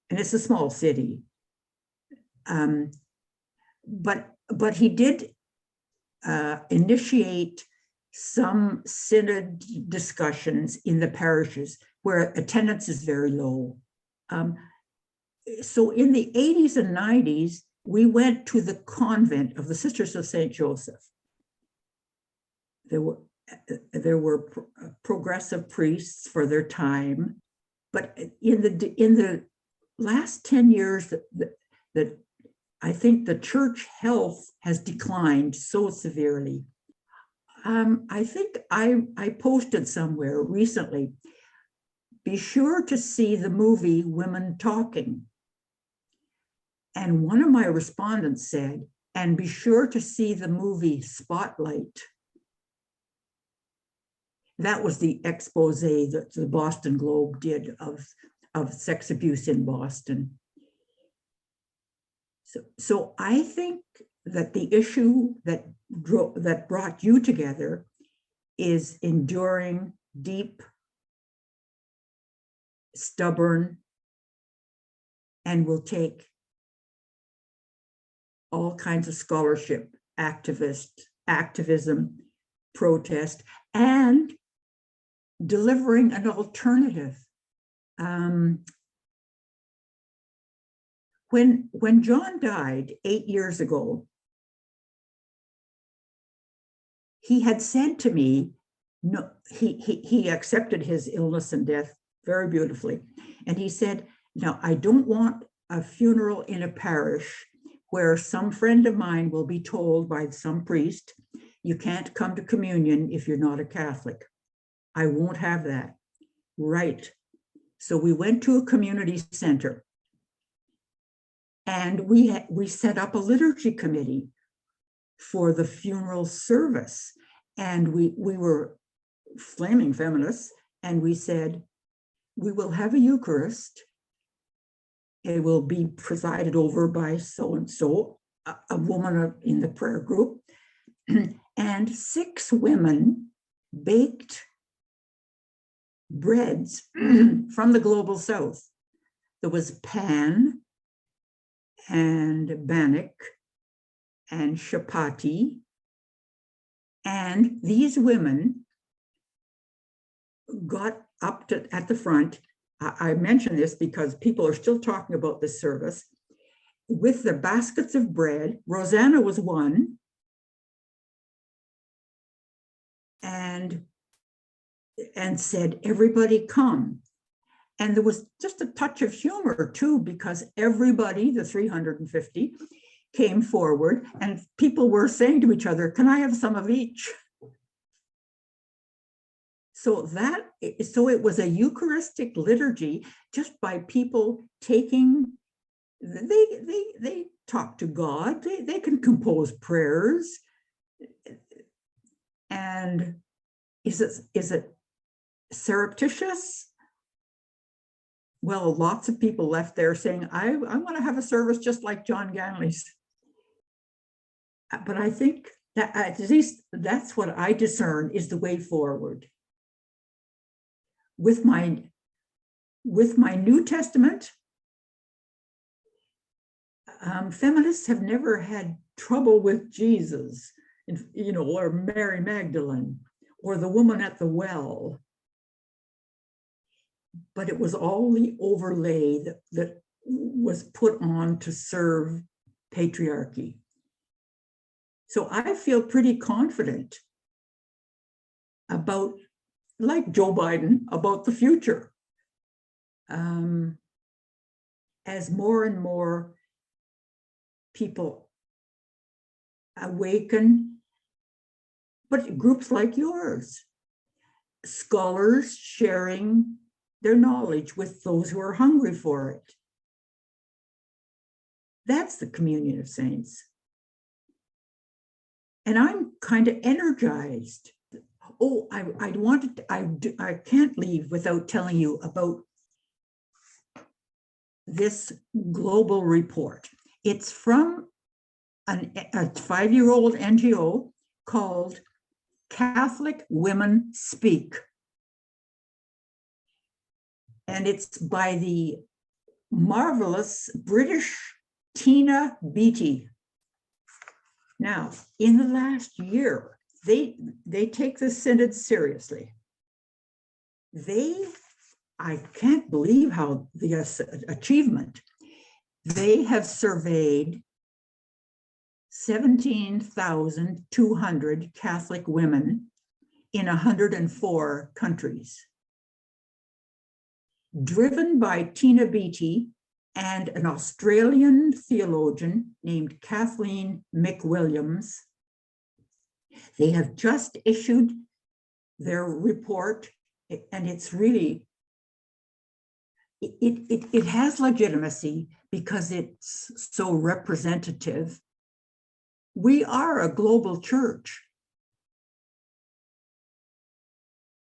and it's a small city. But he did initiate some synod discussions in the parishes where attendance is very low. So in the 80s and 90s, we went to the convent of the Sisters of St. Joseph. There were progressive priests for their time, but in the last 10 years, that I think the church health has declined so severely. I think I posted somewhere recently, be sure to see the movie Women Talking. And one of my respondents said, and be sure to see the movie Spotlight. That was the expose that the Boston Globe did of sex abuse in Boston. So I think that the issue that brought you together is enduring, deep, stubborn, and will take all kinds of scholarship, activism, protest, and delivering an alternative. When John died 8 years ago, he had said to me, no, he accepted his illness and death very beautifully. And he said, now, I don't want a funeral in a parish where some friend of mine will be told by some priest, you can't come to communion if you're not a Catholic. I won't have that. Right. So we went to a community center and we set up a liturgy committee for the funeral service. And we were flaming feminists, and we said, we will have a Eucharist. It will be presided over by so-and-so, a woman in the prayer group, and 6 women baked breads from the global south. There was pan and bannock and chapati. And these women got up at the front. I mention this because people are still talking about this service, with the baskets of bread. Rosanna was one. And said, everybody come. And there was just a touch of humor too, because everybody, the 350, came forward and people were saying to each other, can I have some of each? So it was a Eucharistic liturgy just by people taking, they talk to God, they can compose prayers. And is it surreptitious? Well, lots of people left there saying, I want to have a service just like John Ganley's. But I think that at least that's what I discern is the way forward. With my New Testament, feminists have never had trouble with Jesus, or Mary Magdalene, or the woman at the well. But it was all the overlay that was put on to serve patriarchy. So I feel pretty confident about, like Joe Biden, about the future. As more and more people awaken, but groups like yours, scholars sharing their knowledge with those who are hungry for it. That's the communion of saints. And I'm kind of energized. Oh, I can't leave without telling you about this global report. It's from a 5-year-old NGO called Catholic Women Speak. And it's by the marvelous British Tina Beattie. Now, in the last year, they take the synod seriously. I can't believe how the achievement. They have surveyed 17,200 Catholic women in 104 countries. Driven by Tina Beattie and an Australian theologian named Kathleen McWilliams, they have just issued their report, and it's really, it has legitimacy because it's so representative. We are a global church.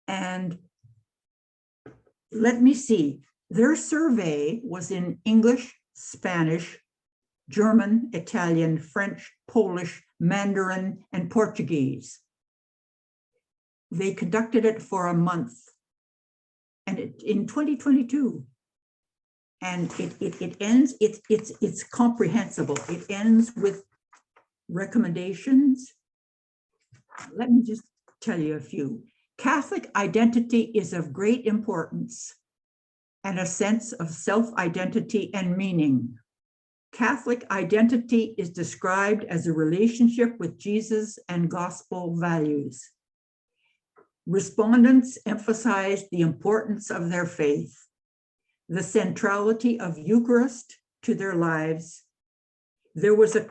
And let me see, their survey was in English, Spanish, German, Italian, French, Polish, Mandarin, and Portuguese. They conducted it for a month, and in 2022. And it ends, it's comprehensible. It ends with recommendations. Let me just tell you a few. Catholic identity is of great importance and a sense of self-identity and meaning. Catholic identity is described as a relationship with Jesus and gospel values. Respondents emphasized the importance of their faith, the centrality of Eucharist to their lives. There was a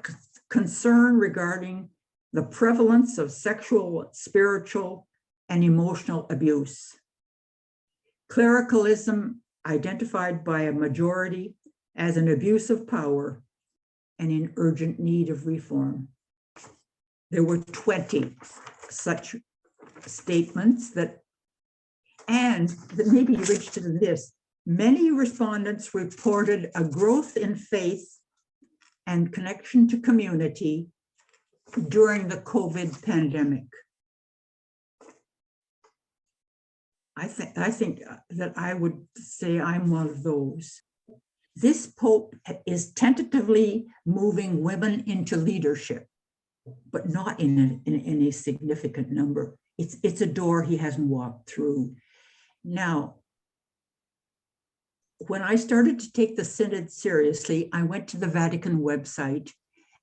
concern regarding the prevalence of sexual, spiritual, and emotional abuse. Clericalism identified by a majority as an abuse of power and in urgent need of reform. There were 20 such statements that maybe you reached to this. Many respondents reported a growth in faith and connection to community during the COVID pandemic. I think that I would say I'm one of those. This Pope is tentatively moving women into leadership, but not in a significant number. It's a door he hasn't walked through. Now, when I started to take the synod seriously, I went to the Vatican website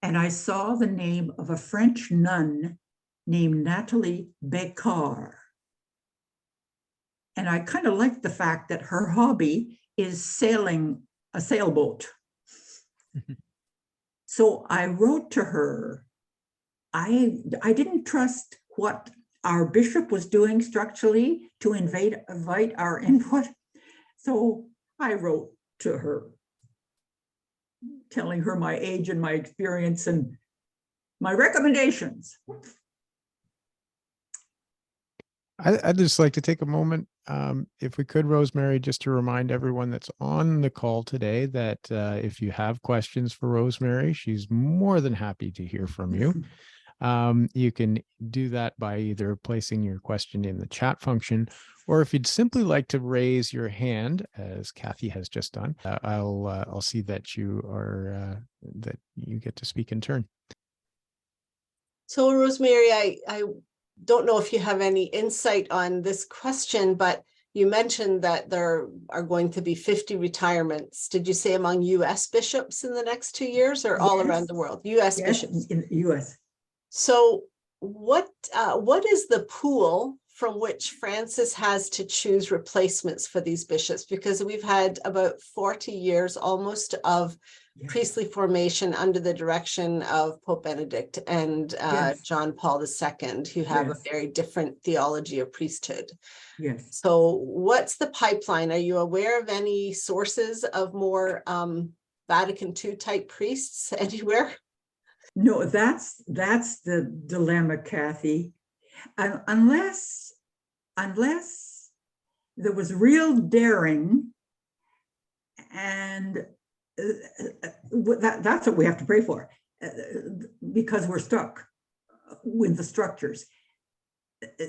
and I saw the name of a French nun named Nathalie Becard. And I kind of liked the fact that her hobby is sailing a sailboat. So I wrote to her. I didn't trust what our bishop was doing structurally to invite our input. So I wrote to her, telling her my age and my experience and my recommendations. I'd just like to take a moment, if we could, Rosemary, just to remind everyone that's on the call today that if you have questions for Rosemary, she's more than happy to hear from you. You can do that by either placing your question in the chat function, or if you'd simply like to raise your hand, as Kathy has just done, I'll see that you are that you get to speak in turn. So Rosemary, I don't know if you have any insight on this question, but you mentioned that there are going to be 50 retirements. Did you say among US bishops in the next 2 years, or all around the world? US bishops. In the US. So what is the pool from which Francis has to choose replacements for these bishops? Because we've had about 40 years almost of priestly formation under the direction of Pope Benedict and John Paul II, who have a very different theology of priesthood. Yes. So what's the pipeline? Are you aware of any sources of more Vatican II type priests anywhere? No, that's the dilemma, Kathy. Unless there was real daring, and that's what we have to pray for, because we're stuck with the structures.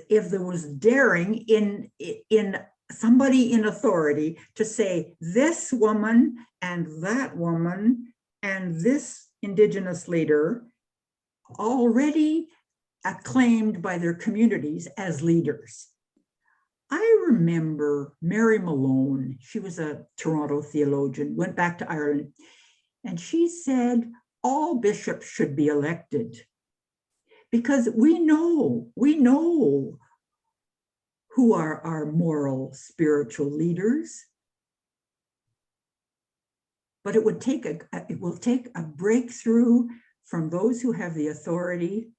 If there was daring in somebody in authority to say this woman and that woman and this Indigenous leader already acclaimed by their communities as leaders. I remember Mary Malone, she was a Toronto theologian, went back to Ireland, and she said all bishops should be elected because we know who are our moral, spiritual leaders. But it will take a breakthrough from those who have the authority.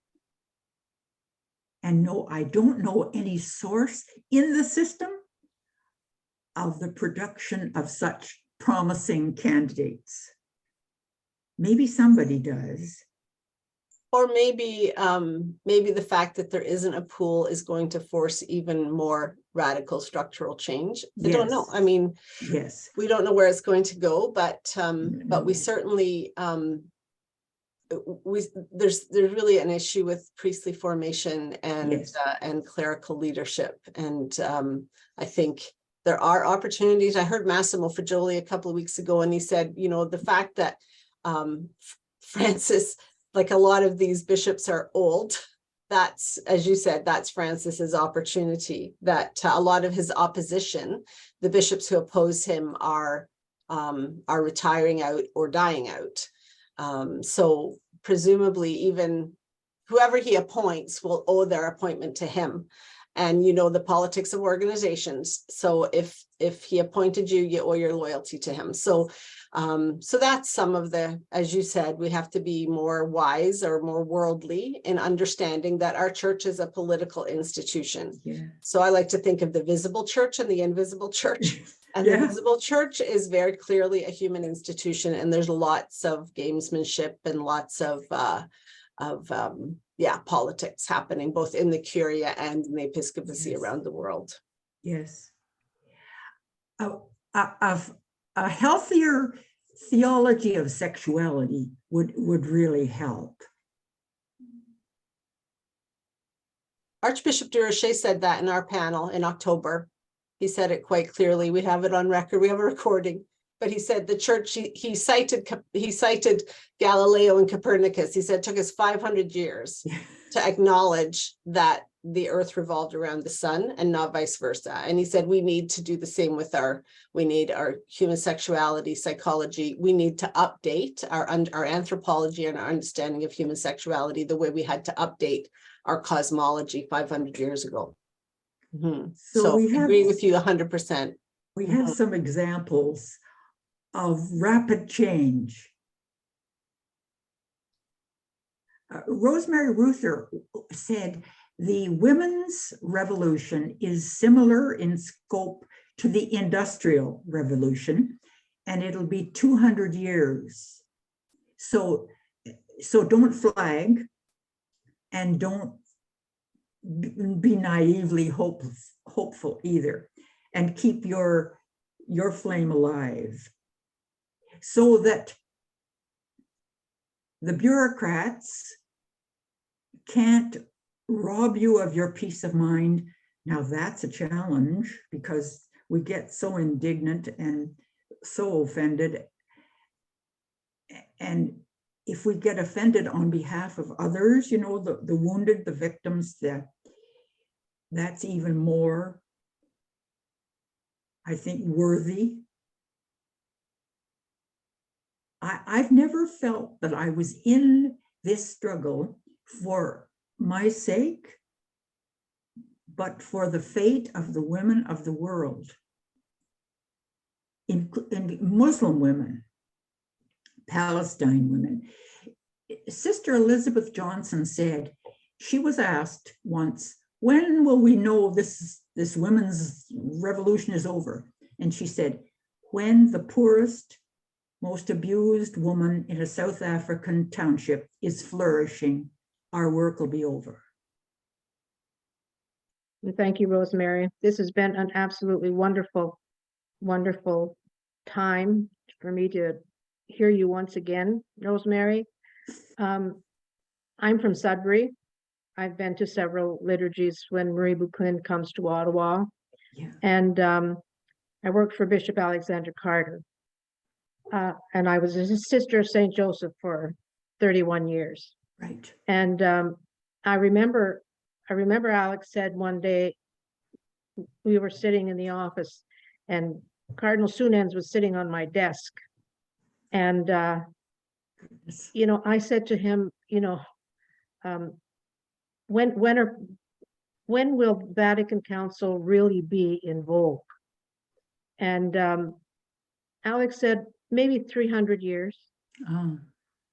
And no, I don't know any source in the system of the production of such promising candidates. Maybe somebody does. Or maybe the fact that there isn't a pool is going to force even more radical structural change. I don't know. Yes. I mean, Yes. we don't know where it's going to go, but we No. certainly there's really an issue with priestly formation and Yes. and clerical leadership, and I think there are opportunities. I heard Massimo Fagioli a couple of weeks ago, and he said, you know, the fact that Francis, like a lot of these bishops are old, that's, as you said, that's Francis's opportunity. That a lot of his opposition, the bishops who oppose him, are retiring out or dying out. So presumably even whoever he appoints will owe their appointment to him. And you know the politics of organizations. So if he appointed you, you owe your loyalty to him. So so that's some of the, as you said, we have to be more wise or more worldly in understanding that our church is a political institution. Yeah. So I like to think of the visible church and the invisible church. And Yeah. the visible church is very clearly a human institution, and there's lots of gamesmanship and lots of politics happening both in the Curia and in the episcopacy Yes. around the world. Yes. A healthier theology of sexuality would really help. Archbishop Durocher said that in our panel in October. He said it quite clearly. We have it on record. We have a recording. But he said the church, he cited Galileo and Copernicus. He said it took us 500 years to acknowledge that the earth revolved around the sun and not vice versa. And he said we need to do the same with our human sexuality, psychology. We need to update our anthropology and our understanding of human sexuality the way we had to update our cosmology 500 years ago. Mm-hmm. So I agree with you 100%. We have some examples of rapid change. Rosemary Ruther said the women's revolution is similar in scope to the Industrial Revolution, and it'll be 200 years. So don't flag and don't be naively hopeful either, and keep your flame alive, so that the bureaucrats can't rob you of your peace of mind. Now that's a challenge because we get so indignant and so offended. And if we get offended on behalf of others, you know, the wounded, the victims, that's even more, I think, worthy. I've never felt that I was in this struggle for my sake, but for the fate of the women of the world, in Muslim women, Palestine women. Sister Elizabeth Johnson said, she was asked once, when will we know this women's revolution is over? And she said, when the poorest, most abused woman in a South African township is flourishing, our work will be over. Thank you, Rosemary. This has been an absolutely wonderful, wonderful time for me to hear you once again, Rosemary. I'm from Sudbury. I've been to several liturgies when Marie Bucklin comes to Ottawa. Yeah. And I worked for Bishop Alexander Carter. And I was a sister of St. Joseph for 31 years. Right. And I remember Alex said one day, we were sitting in the office and Cardinal Sunens was sitting on my desk. And, you know, I said to him, you know, when will Vatican Council really be in vogue? And Alex said, maybe 300 years. Oh.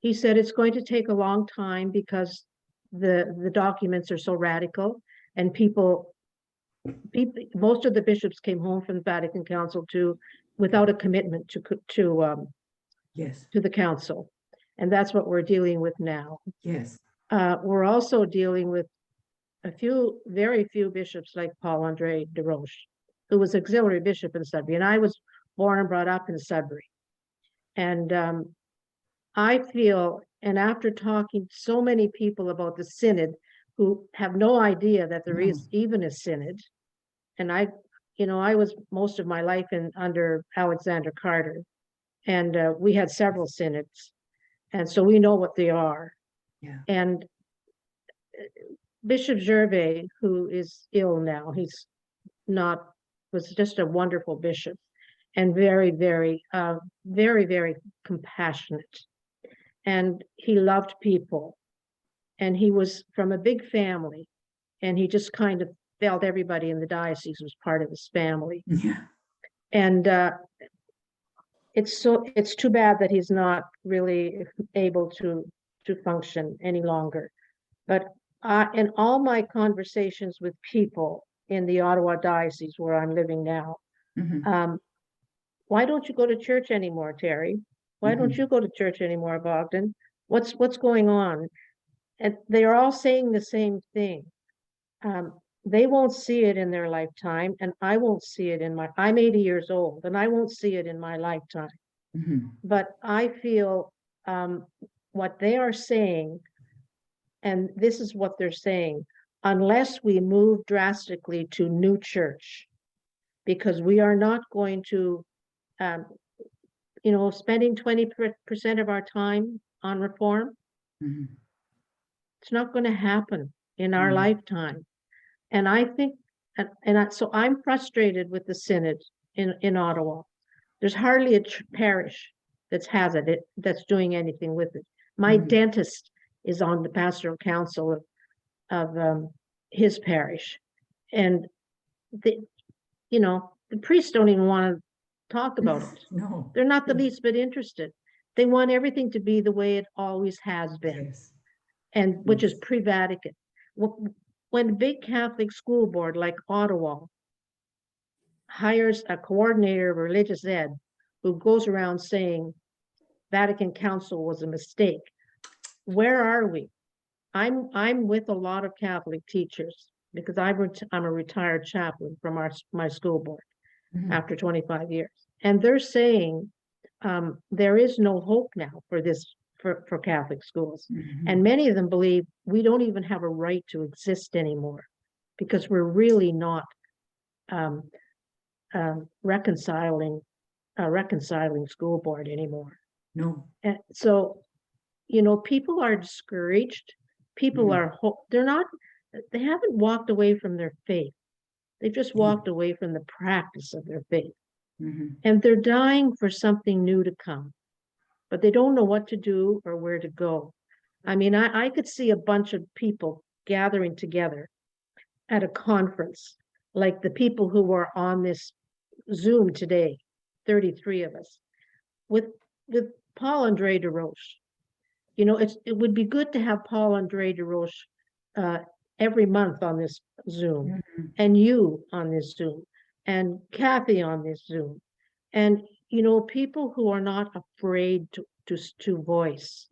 He said, it's going to take a long time because the documents are so radical and people, most of the bishops came home from the Vatican Council without a commitment Yes. to the council. And that's what we're dealing with now. Yes. We're also dealing with very few bishops like Paul Andre de Roche, who was auxiliary bishop in Sudbury. And I was born and brought up in Sudbury. And I feel, and after talking to so many people about the synod who have no idea that there is even a synod, and I was most of my life under Alexander Carter, and we had several synods, and so we know what they are. Yeah. And Bishop Gervais, who is ill now, was just a wonderful bishop and very, very, very, very compassionate. And he loved people. And he was from a big family. And he just kind of felt everybody in the diocese was part of his family. Yeah. And it's too bad that he's not really able to function any longer. But in all my conversations with people in the Ottawa diocese where I'm living now, why don't you go to church anymore, Terry? Why don't you go to church anymore, Bogdan? What's going on? And they are all saying the same thing. They won't see it in their lifetime, and I won't see it I'm 80 years old, and I won't see it in my lifetime. But I feel what they are saying, and this is what they're saying, unless we move drastically to new church, because we are not going to, spending 20% of our time on reform. It's not going to happen in our lifetime. And I think, so I'm frustrated with the synod in Ottawa. There's hardly a parish that's doing anything with it. My dentist is on the pastoral council of his parish, and the priests don't even want to talk about it. No, They're not the least bit interested. They want everything to be the way it always has been, yes. and which is pre-Vatican. When a big Catholic school board like Ottawa hires a coordinator of religious ed who goes around saying Vatican Council was a mistake, where are we? I'm with a lot of Catholic teachers because I'm a retired chaplain from my school board after 25 years. And they're saying there is no hope now for Catholic schools. And many of them believe we don't even have a right to exist anymore because we're really not reconciling school board anymore. No. And so, people are discouraged. People they haven't walked away from their faith. They've just walked away from the practice of their faith. And they're dying for something new to come, but they don't know what to do or where to go. I mean, I could see a bunch of people gathering together at a conference, like the people who were on this Zoom today, 33 of us, with Paul Andre de Roche. It would be good to have Paul Andre de Roche every month on this Zoom, and you on this Zoom, and Kathy on this Zoom, and people who are not afraid to voice.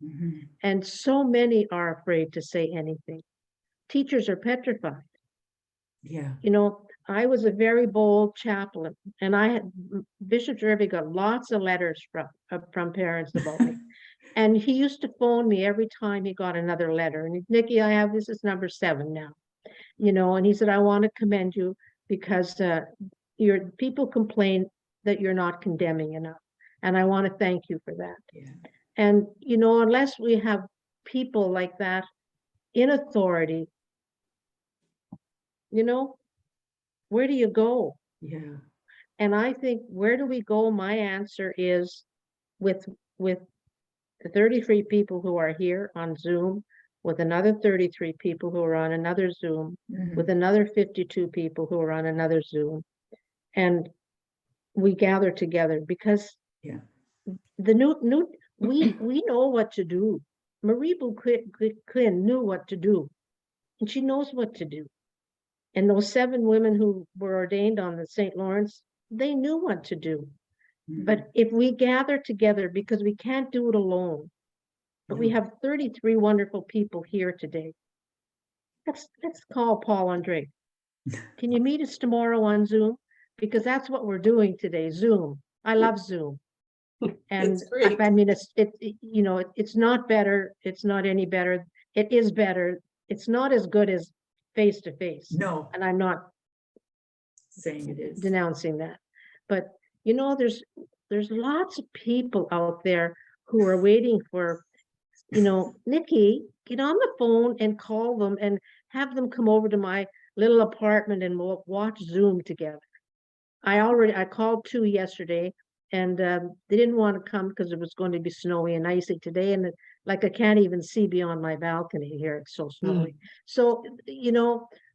And so many are afraid to say anything. Teachers are petrified. Yeah. I was a very bold chaplain, and Bishop Gervais got lots of letters from parents about me. And he used to phone me every time he got another letter. And Nikki, this is number 7 now. And he said, I want to commend you because people complain that you're not condemning enough. And I want to thank you for that. Yeah. And, unless we have people like that in authority, where do you go? Yeah. And I think, where do we go? My answer is with the 33 people who are here on Zoom, with another 33 people who are on another Zoom, with another 52 people who are on another Zoom. And we gather together, because Yeah. we know what to do. Marie Quinn knew what to do, and she knows what to do. And those 7 women who were ordained on the St. Lawrence, they knew what to do. But if we gather together, because we can't do it alone, but we have 33 wonderful people here today. Let's call Paul Andre. Can you meet us tomorrow on Zoom? Because that's what we're doing today, Zoom. I love Zoom. And It's great. I mean, it's not better. It's not any better. It is better. It's not as good as face to face. No, And I'm not saying it is. denouncing that. But, there's lots of people out there who are waiting for, Nikki, get on the phone and call them and have them come over to my little apartment and we'll watch Zoom together. I called 2 yesterday, and they didn't want to come because it was going to be snowy and icy today. And I can't even see beyond my balcony here. It's so snowy. So,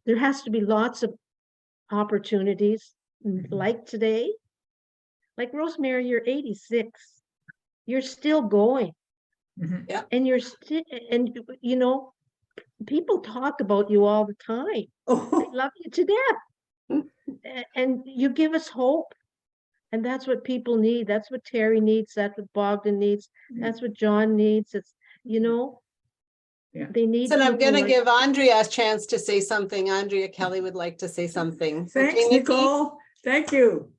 there has to be lots of opportunities like today. Like Rosemary, you're 86. You're still going. And you're still, and people talk about you all the time. Oh, They love you to death. And you give us hope. And that's what people need. That's what Terry needs. That's what Bogdan needs. That's what John needs. It's, they need. And I'm people going to like- give Andrea a chance to say something. Andrea Kelly would like to say something. thanks, Okay, Nikki? Nicole. Thank you.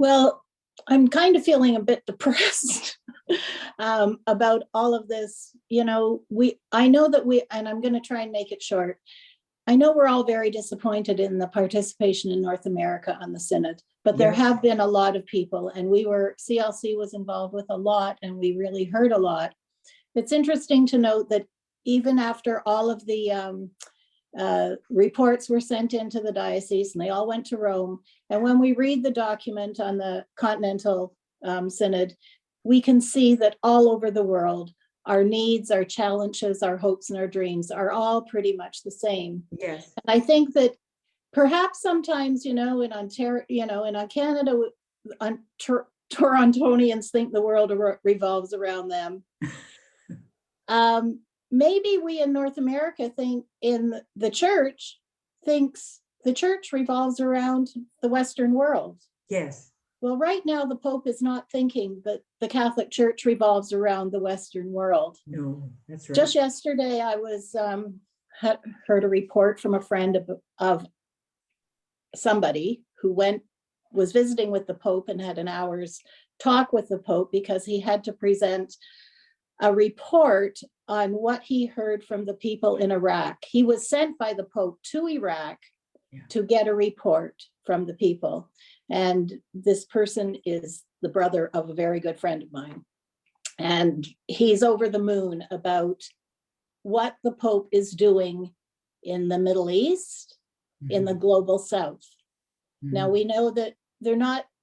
Well, I'm kind of feeling a bit depressed about all of this. I know that and I'm going to try and make it short. I know we're all very disappointed in the participation in North America on the Synod, but there have been a lot of people, and CLC was involved with a lot, and we really heard a lot. It's interesting to note that even after all of the reports were sent into the diocese and they all went to Rome, and when we read the document on the Continental Synod, we can see that all over the world, our needs, our challenges, our hopes, and our dreams are all pretty much the same. Yes. And I think that perhaps sometimes, in Ontario, in Canada, Torontonians think the world revolves around them. Maybe we in North America think the church thinks the church revolves around the Western world. Yes. Well, right now, the Pope is not thinking that the Catholic Church revolves around the Western world. No, that's right. Just yesterday, I heard a report from a friend of somebody who was visiting with the Pope and had an hour's talk with the Pope because he had to present a report on what he heard from the people in Iraq. He was sent by the Pope to Iraq to get a report from the people. And this person is the brother of a very good friend of mine. And he's over the moon about what the Pope is doing in the Middle East, in the global South. Now we know that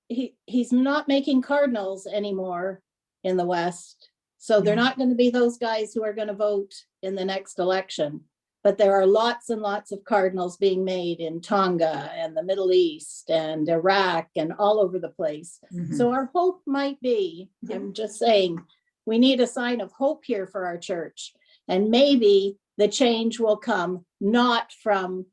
he's not making cardinals anymore in the West. So they're not going to be those guys who are going to vote in the next election. But there are lots and lots of cardinals being made in Tonga and the Middle East and Iraq and all over the place. So our hope might be, I'm just saying, we need a sign of hope here for our church. And maybe the change will come not from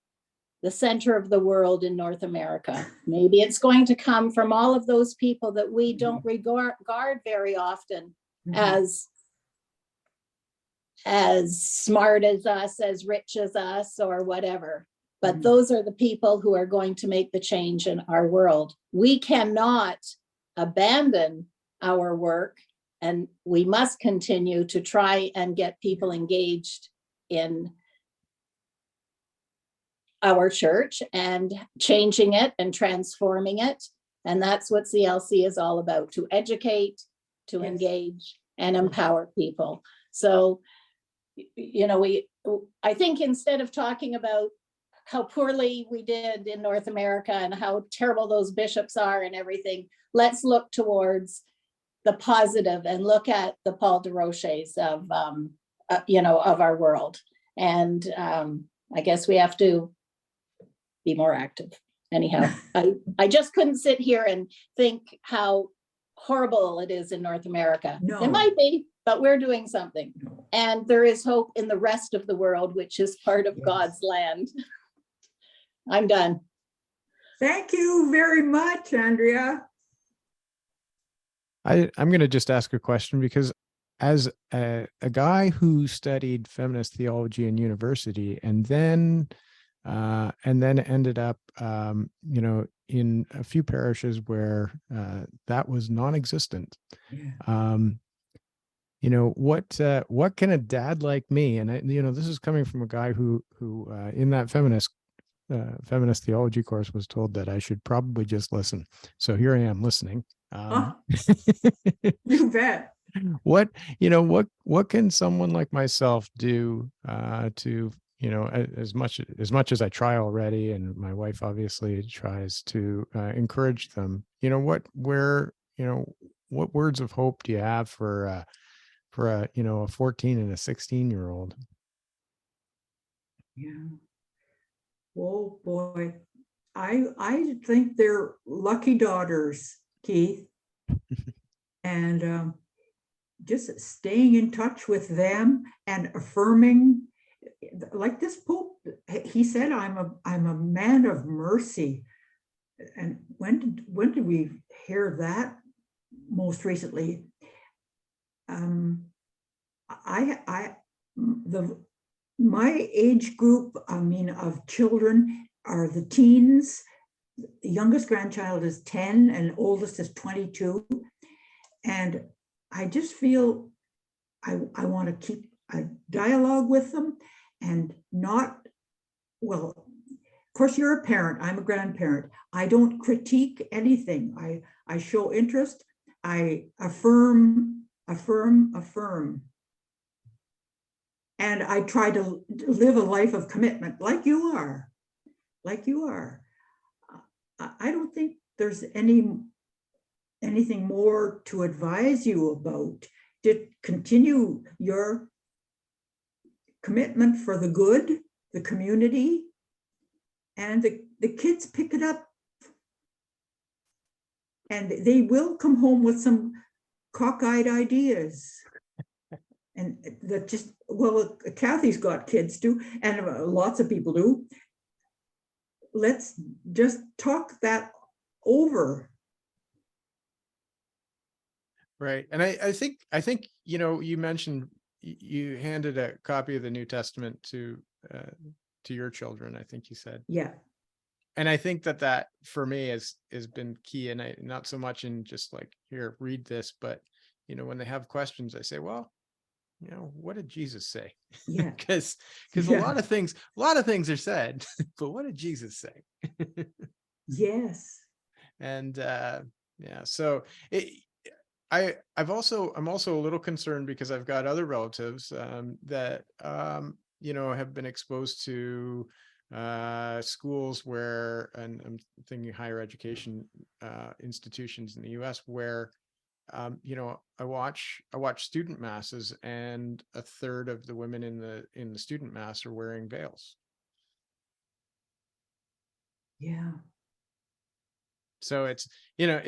the center of the world in North America. Maybe it's going to come from all of those people that we don't regard very often as smart as us, as rich as us, or whatever. But those are the people who are going to make the change in our world. We cannot abandon our work, and we must continue to try and get people engaged in our church and changing it and transforming it. And that's what CLC is all about, to educate, to Yes. engage, and empower people. So, you know, I think instead of talking about how poorly we did in North America and how terrible those bishops are and everything, let's look towards the positive and look at the Paul de Roches of, you know, of our world. And I guess we have to be more active. Anyhow, I just couldn't sit here and think how horrible it is in North America. No. It might be, but we're doing something. And there is hope in the rest of the world, which is part of Yes. God's land. I'm done. Thank you very much, Andrea. I'm going to just ask a question, because as a guy who studied feminist theology in university and then ended up, you know, in a few parishes where that was non-existent. Yeah. You know, what can a dad like me, and you know, this is coming from a guy who in that feminist theology course was told that I should probably just listen. So here I am listening. You bet. What, you know, what can someone like myself do to, you know, as much as I try already, and my wife obviously tries to encourage them, you know, what words of hope do you have for a, you know, a 14 and a 16-year-old? Yeah. Oh boy. I think they're lucky daughters, Keith. And just staying in touch with them and affirming, like this Pope, he said, I'm a man of mercy. And when did we hear that most recently? My age group, I mean, of children are the teens. The youngest grandchild is 10 and oldest is 22. And I just feel I want to keep a dialogue with them and not, well, of course you're a parent, I'm a grandparent. I don't critique anything. I show interest. I affirm. And I try to live a life of commitment like you are. I don't think there's anything more to advise you about. To continue your commitment for the good, the community, and the kids pick it up. And they will come home with some cockeyed ideas. And that just, well, Kathy's got kids too, and lots of people do. Let's just talk that over. Right. And I think, you know, you mentioned you handed a copy of the New Testament to your children, I think you said. Yeah. And I think that for me has been key. And I, not so much in just like, here, read this, but, you know, when they have questions, I say, well, you know, what did Jesus say? Yeah. Because Yeah. a lot of things are said, but what did Jesus say? Yes. And yeah, so I'm also a little concerned because I've got other relatives that you know, have been exposed to schools where, and I'm thinking higher education institutions in the US, where you know, I watch student masses, and a third of the women in the student mass are wearing veils. Yeah. So it's, you know,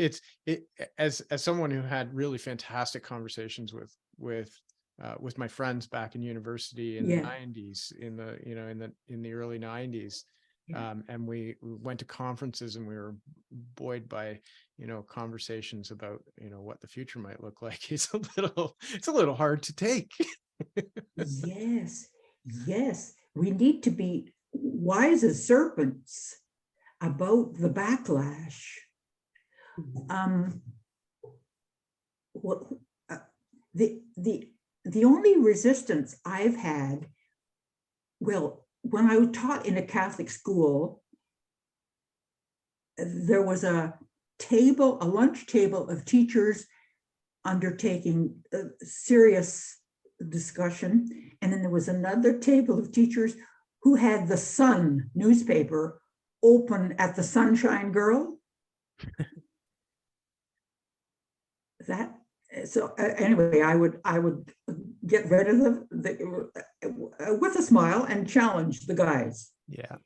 as someone who had really fantastic conversations with my friends back in university in the 90s, in the early 90s. Yeah. And we went to conferences, and we were buoyed by, you know, conversations about, you know, what the future might look like. It's a little hard to take. Yes. We need to be wise as serpents about the backlash. The only resistance I've had, well, when I taught in a Catholic school, there was a lunch table of teachers undertaking a serious discussion. And then there was another table of teachers who had the Sun newspaper open at the Sunshine Girl. Anyway, I would get rid of the with a smile and challenge the guys. Yeah.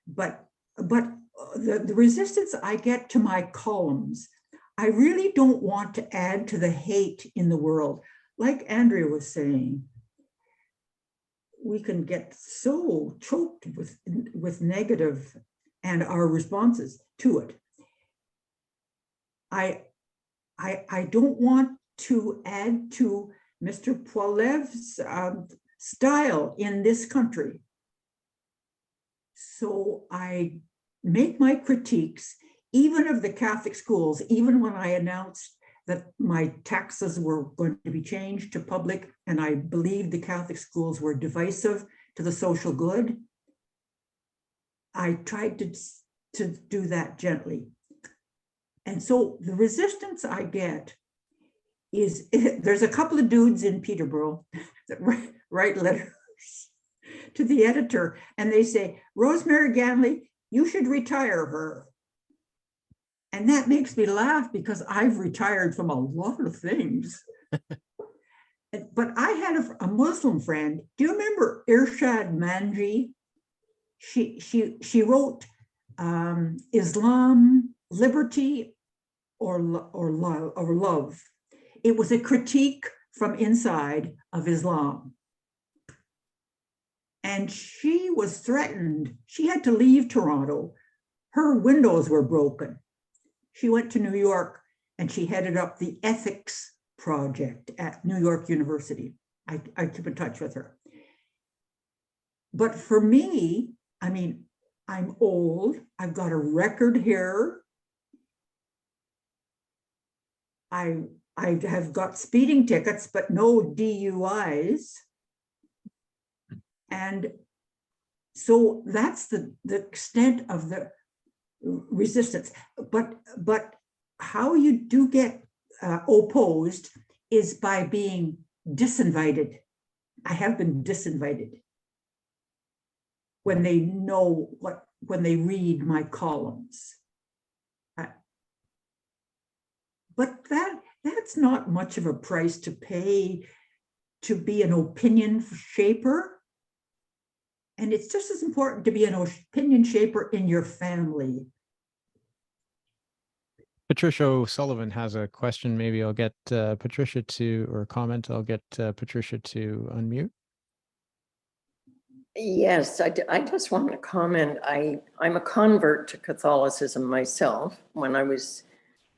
But the resistance I get to my columns, I really don't want to add to the hate in the world. Like Andrea was saying, we can get so choked with negative and our responses to it. I don't want to add to Mr. Poilev's style in this country. So I make my critiques, even of the Catholic schools, even when I announced that my taxes were going to be changed to public, and I believed the Catholic schools were divisive to the social good. I tried to do that gently. And so the resistance I get is, there's a couple of dudes in Peterborough that write letters to the editor, and they say, Rosemary Ganley, you should retire her. And that makes me laugh because I've retired from a lot of things. But I had a Muslim friend. Do you remember Irshad Manji? She wrote Islam, Liberty, or Love. It was a critique from inside of Islam. And she was threatened. She had to leave Toronto. Her windows were broken. She went to New York and she headed up the ethics project at New York University. I keep in touch with her. But for me, I mean, I'm old. I've got a record here. I have got speeding tickets, but no DUIs. And so that's the extent of the resistance. But how you do get opposed is by being disinvited. I have been disinvited when they know when they read my columns. But that's not much of a price to pay to be an opinion shaper. And it's just as important to be an opinion shaper in your family. Patricia O'Sullivan has a question. Maybe I'll get Patricia to, or a comment. I'll get Patricia to unmute. Yes, I just want to comment. I'm a convert to Catholicism myself. When I was,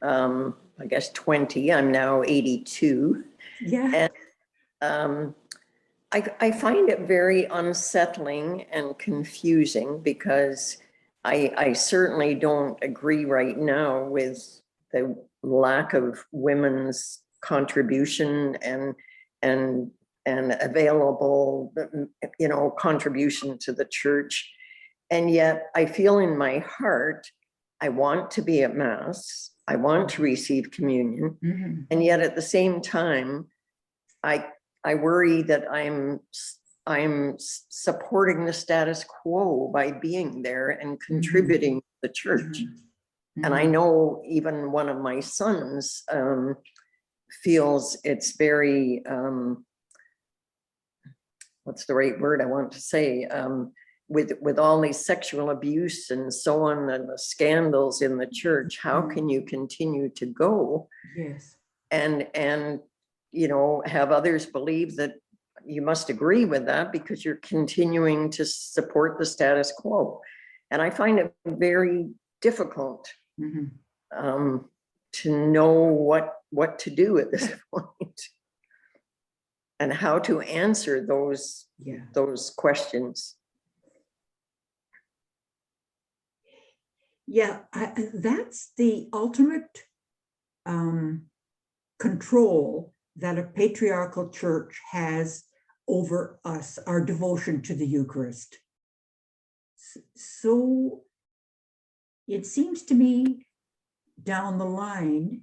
I guess, 20, I'm now 82. Yeah. And I find it very unsettling and confusing because I certainly don't agree right now with the lack of women's contribution and available, contribution to the church. And yet I feel in my heart, I want to be at Mass. I want to receive communion. Mm-hmm. And yet at the same time, I worry that I'm supporting the status quo by being there and contributing to the church. Mm-hmm. And I know even one of my sons feels it's very, what's the right word I want to say, with all these sexual abuse and so on and the scandals in the church, how can you continue to go? Yes. And have others believe that you must agree with that because you're continuing to support the status quo. And I find it very difficult to know what to do at this point and how to answer those questions. Yeah, that's the ultimate control that a patriarchal church has over us, our devotion to the Eucharist. So it seems to me down the line,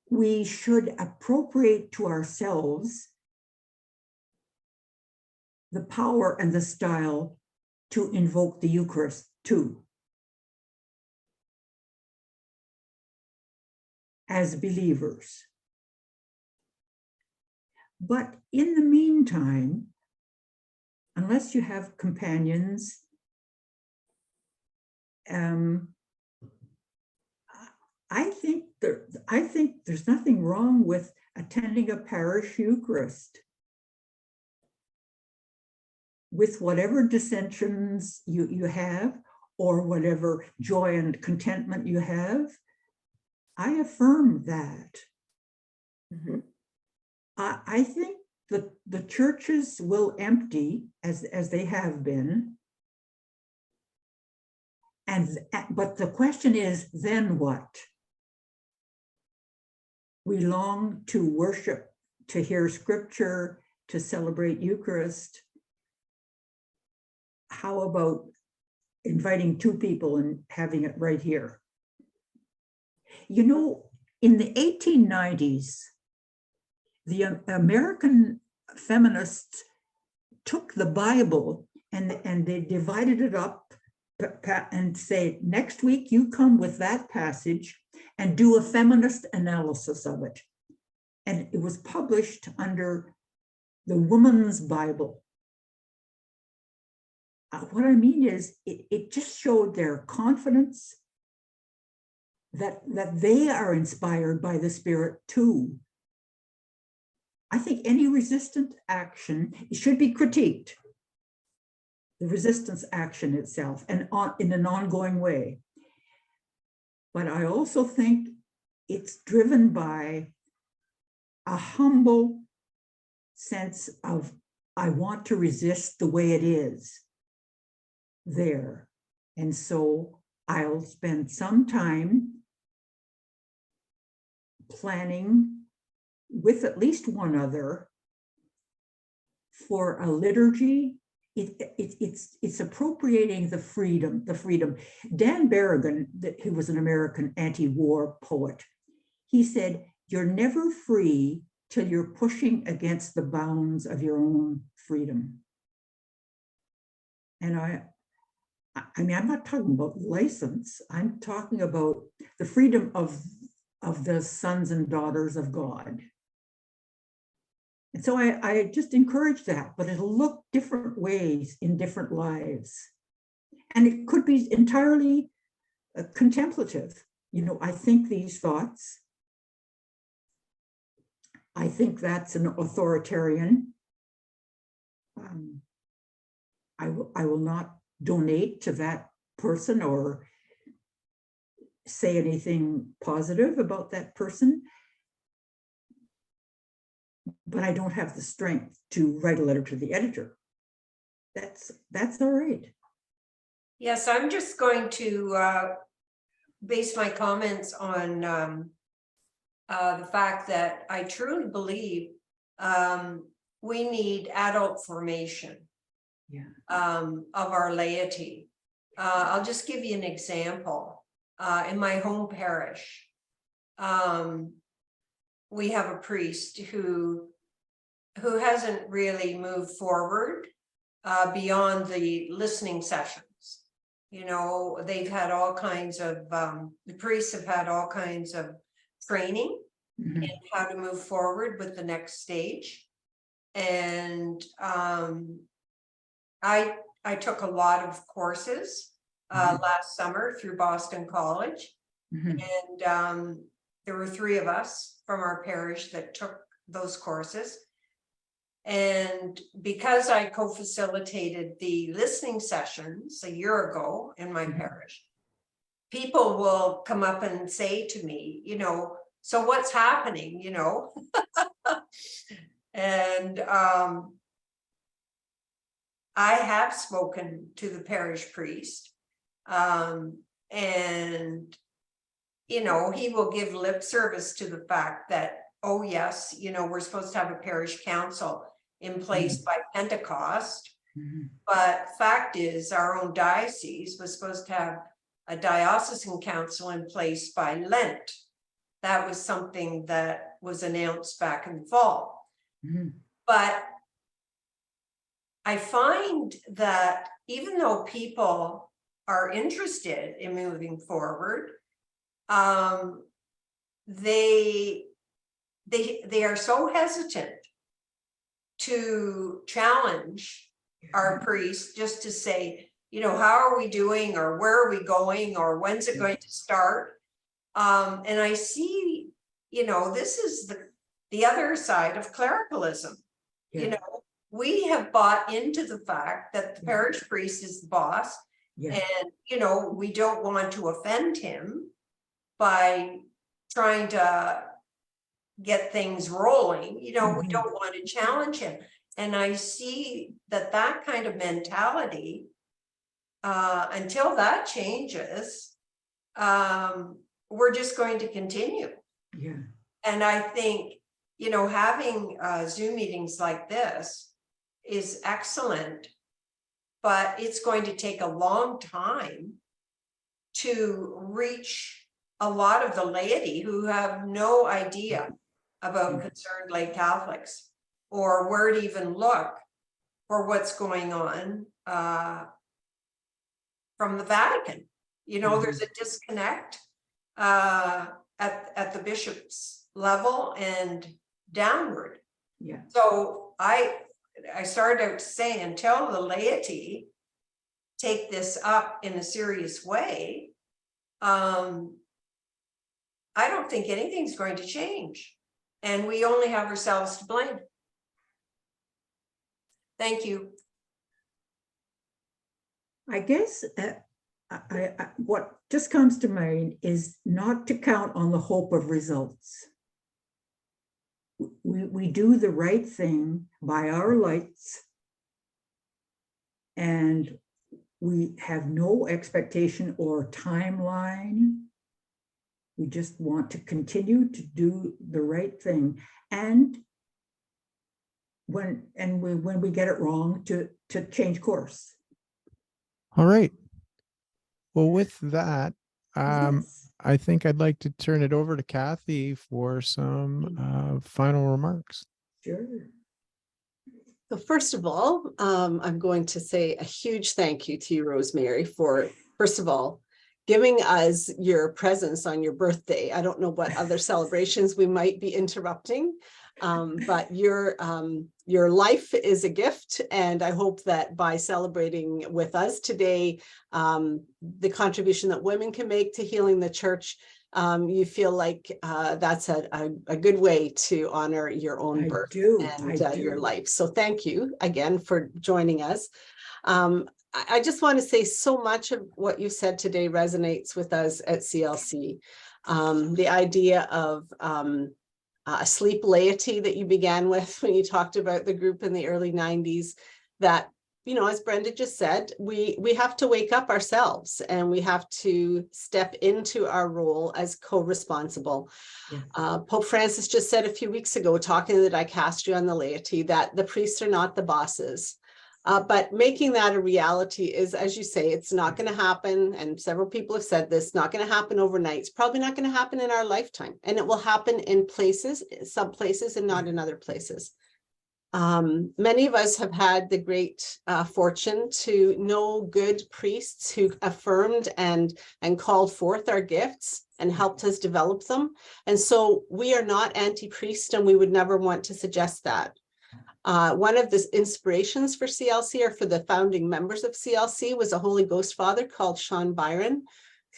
we should appropriate to ourselves the power and the style to invoke the Eucharist too, as believers. But in the meantime, unless you have companions, I think there's nothing wrong with attending a parish Eucharist with whatever dissensions you have, or whatever joy and contentment you have. I affirm that. Mhm. I think that the churches will empty as they have been. But the question is, then what? We long to worship, to hear scripture, to celebrate Eucharist. How about inviting 2 people and having it right here? You know, in the 1890s, the American feminists took the Bible and they divided it up and say, next week you come with that passage and do a feminist analysis of it. And it was published under the Woman's Bible. What I mean is, it just showed their confidence that they are inspired by the Spirit too. I think any resistant action should be critiqued, the resistance action itself, and in an ongoing way. But I also think it's driven by a humble sense of, I want to resist the way it is there. And so I'll spend some time planning with at least one other for a liturgy. It's appropriating the freedom. Dan Berrigan, who was an American anti-war poet, he said, you're never free till you're pushing against the bounds of your own freedom. And I mean, I'm not talking about license. I'm talking about the freedom of the sons and daughters of God. And so I just encourage that, but it'll look different ways in different lives. And it could be entirely contemplative. You know, I think these thoughts. I think that's an authoritarian. I will not donate to that person or say anything positive about that person, but I don't have the strength to write a letter to the editor. That's all right. Yes, I'm just going to base my comments on the fact that I truly believe we need adult formation of our laity. I'll just give you an example. In my home parish, we have a priest who hasn't really moved forward beyond the listening sessions. You know, they've had all kinds of, the priests have had all kinds of training in how to move forward with the next stage. And I took a lot of courses last summer through Boston College. And there were 3 of us from our parish that took those courses. And because I co-facilitated the listening sessions a year ago in my parish, people will come up and say to me, you know, so what's happening, you know? And I have spoken to the parish priest, and you know, he will give lip service to the fact that, oh yes, we're supposed to have a parish council in place by Pentecost. But fact is, our own diocese was supposed to have a diocesan council in place by Lent. That was something that was announced back in the fall. But I find that even though people are interested in moving forward, they are so hesitant to challenge our priests, just to say, how are we doing, or where are we going, or when's it going to start? And I see, this is the other side of clericalism. We have bought into the fact that the parish priest is the boss, and we don't want to offend him by trying to get things rolling. We don't want to challenge him. And I see that kind of mentality, until that changes, we're just going to continue. And I think, having Zoom meetings like this is excellent, but it's going to take a long time to reach a lot of the laity who have no idea about concerned lay Catholics, or where to even look for what's going on from the Vatican. There's a disconnect at the bishop's level and downward. So I started out to say, until the laity take this up in a serious way, I don't think anything's going to change, and we only have ourselves to blame. Thank you. I guess what just comes to mind is not to count on the hope of results. We do the right thing by our lights, and we have no expectation or timeline. We just want to continue to do the right thing, and when we get it wrong, to change course. All right. Well, with that, I think I'd like to turn it over to Kathy for some final remarks. Sure. So first of all, I'm going to say a huge thank you to you, Rosemary, for, first of all, giving us your presence on your birthday. I don't know what other celebrations we might be interrupting, but your life is a gift. And I hope that by celebrating with us today, the contribution that women can make to healing the church, you feel like that's a good way to honor your own birth and your life. So thank you again for joining us. I just want to say so much of what you said today resonates with us at CLC. The idea of asleep laity that you began with when you talked about the group in the early 90s, that, as Brenda just said, we have to wake up ourselves, and we have to step into our role as co-responsible. Pope Francis just said a few weeks ago, talking to the dicastery on the laity, that the priests are not the bosses. But making that a reality is, as you say, it's not going to happen. And several people have said this, not going to happen overnight. It's probably not going to happen in our lifetime. And it will happen in places, some places, and not in other places. Many of us have had the great fortune to know good priests who affirmed and called forth our gifts and helped us develop them. And so we are not anti-priest, and we would never want to suggest that. One of the inspirations for CLC, or for the founding members of CLC, was a Holy Ghost father called Sean Byron,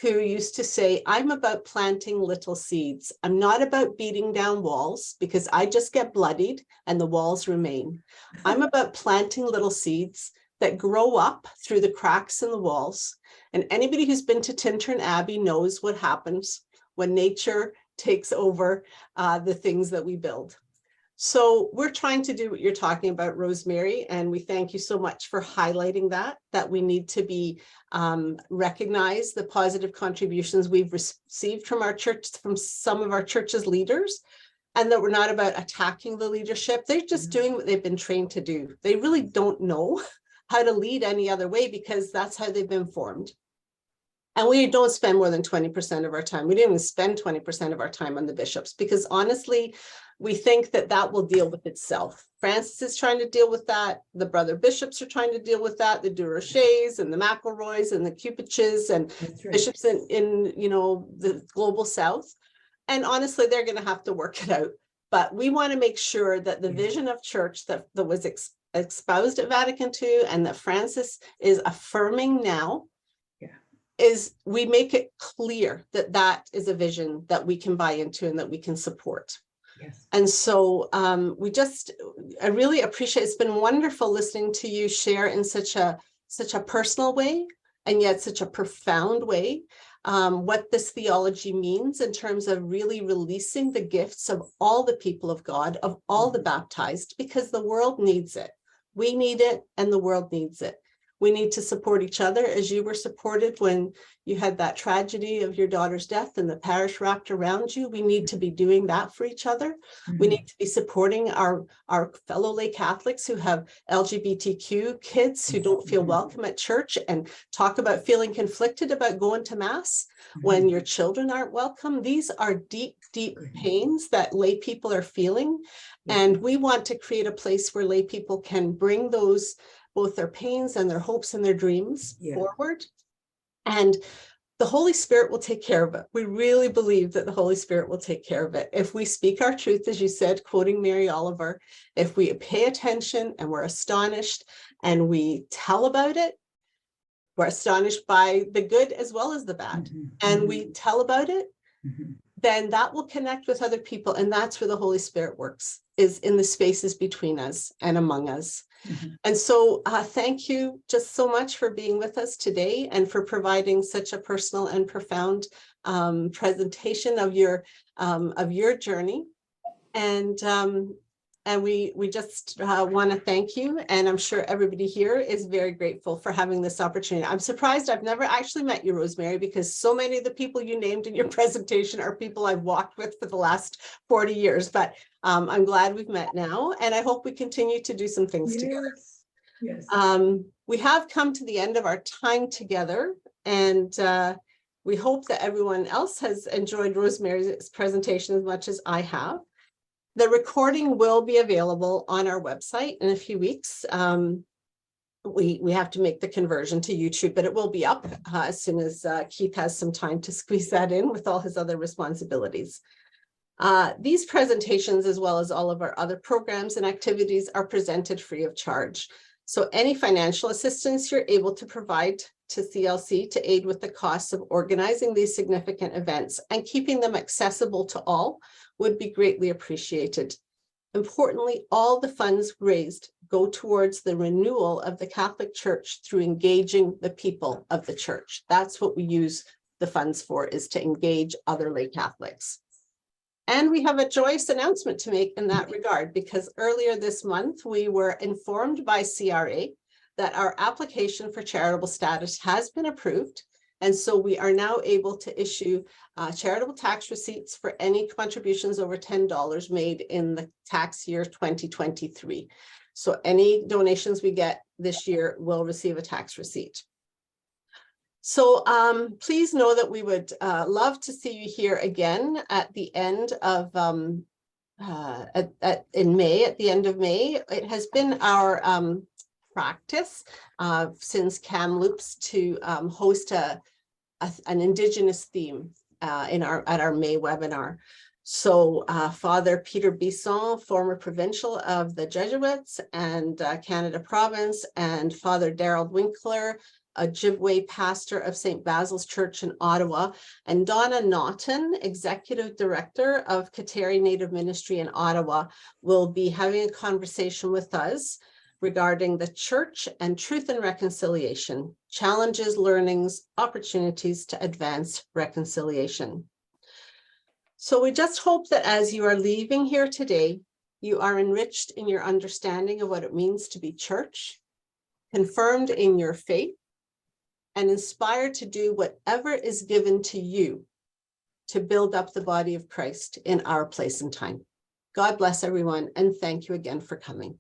who used to say, I'm about planting little seeds. I'm not about beating down walls, because I just get bloodied and the walls remain. I'm about planting little seeds that grow up through the cracks in the walls. And anybody who's been to Tintern Abbey knows what happens when nature takes over the things that we build. So we're trying to do what you're talking about, Rosemary, and we thank you so much for highlighting that we need to be recognize the positive contributions we've received from our church, from some of our church's leaders, and that we're not about attacking the leadership. They're just doing what they've been trained to do. They really don't know how to lead any other way because that's how they've been formed. And we don't spend more than 20% of our time. We didn't even spend 20% of our time on the bishops because honestly, we think that that will deal with itself. Francis is trying to deal with that. The brother bishops are trying to deal with that. The Durochers and the McElroys and the Cupiches and bishops in you know, the global south. And honestly, they're going to have to work it out. But we want to make sure that the vision of church that was espoused at Vatican II and that Francis is affirming now is we make it clear that that is a vision that we can buy into and that we can support. Yes. And so I really appreciate, it's been wonderful listening to you share in such a personal way and yet such a profound way what this theology means in terms of really releasing the gifts of all the people of God, of all the baptized, because the world needs it. We need it and the world needs it. We need to support each other as you were supported when you had that tragedy of your daughter's death and the parish wrapped around you. We need to be doing that for each other. Mm-hmm. We need to be supporting our fellow lay Catholics who have LGBTQ kids who don't feel welcome at church and talk about feeling conflicted about going to Mass when your children aren't welcome. These are deep, deep pains that lay people are feeling. And we want to create a place where lay people can bring those both their pains and their hopes and their dreams forward. And the Holy Spirit will take care of it. We really believe that the Holy Spirit will take care of it. If we speak our truth, as you said, quoting Mary Oliver, if we pay attention and we're astonished and we tell about it, we're astonished by the good as well as the bad, and we tell about it, then that will connect with other people. And that's where the Holy Spirit works, is in the spaces between us and among us. And so thank you just so much for being with us today and for providing such a personal and profound presentation of your journey. And we just want to thank you. And I'm sure everybody here is very grateful for having this opportunity. I'm surprised I've never actually met you, Rosemary, because so many of the people you named in your presentation are people I've walked with for the last 40 years. But I'm glad we've met now. And I hope we continue to do some things together. Yes. We have come to the end of our time together. And we hope that everyone else has enjoyed Rosemary's presentation as much as I have. The recording will be available on our website in a few weeks. We have to make the conversion to YouTube, but it will be up as soon as Keith has some time to squeeze that in with all his other responsibilities. These presentations, as well as all of our other programs and activities, are presented free of charge. So any financial assistance you're able to provide to CLC to aid with the costs of organizing these significant events and keeping them accessible to all would be greatly appreciated. Importantly, all the funds raised go towards the renewal of the Catholic Church through engaging the people of the Church. That's what we use the funds for, is to engage other lay Catholics. And we have a joyous announcement to make in that regard, because earlier this month, we were informed by CRA that our application for charitable status has been approved. And so we are now able to issue charitable tax receipts for any contributions over $10 made in the tax year 2023. So any donations we get this year will receive a tax receipt. So please know that we would love to see you here again at the end of in May, at the end of May. It has been our practice since Kamloops to host an Indigenous theme at our May webinar. So Father Peter Bisson, former provincial of the Jesuits and Canada Province, and Father Darrell Winkler, a Ojibwe pastor of St. Basil's Church in Ottawa, and Donna Naughton, Executive Director of Kateri Native Ministry in Ottawa, will be having a conversation with us regarding the Church and Truth and Reconciliation, challenges, learnings, opportunities to advance reconciliation. So we just hope that as you are leaving here today, you are enriched in your understanding of what it means to be church, confirmed in your faith, and inspired to do whatever is given to you to build up the body of Christ in our place and time. God bless everyone, and thank you again for coming.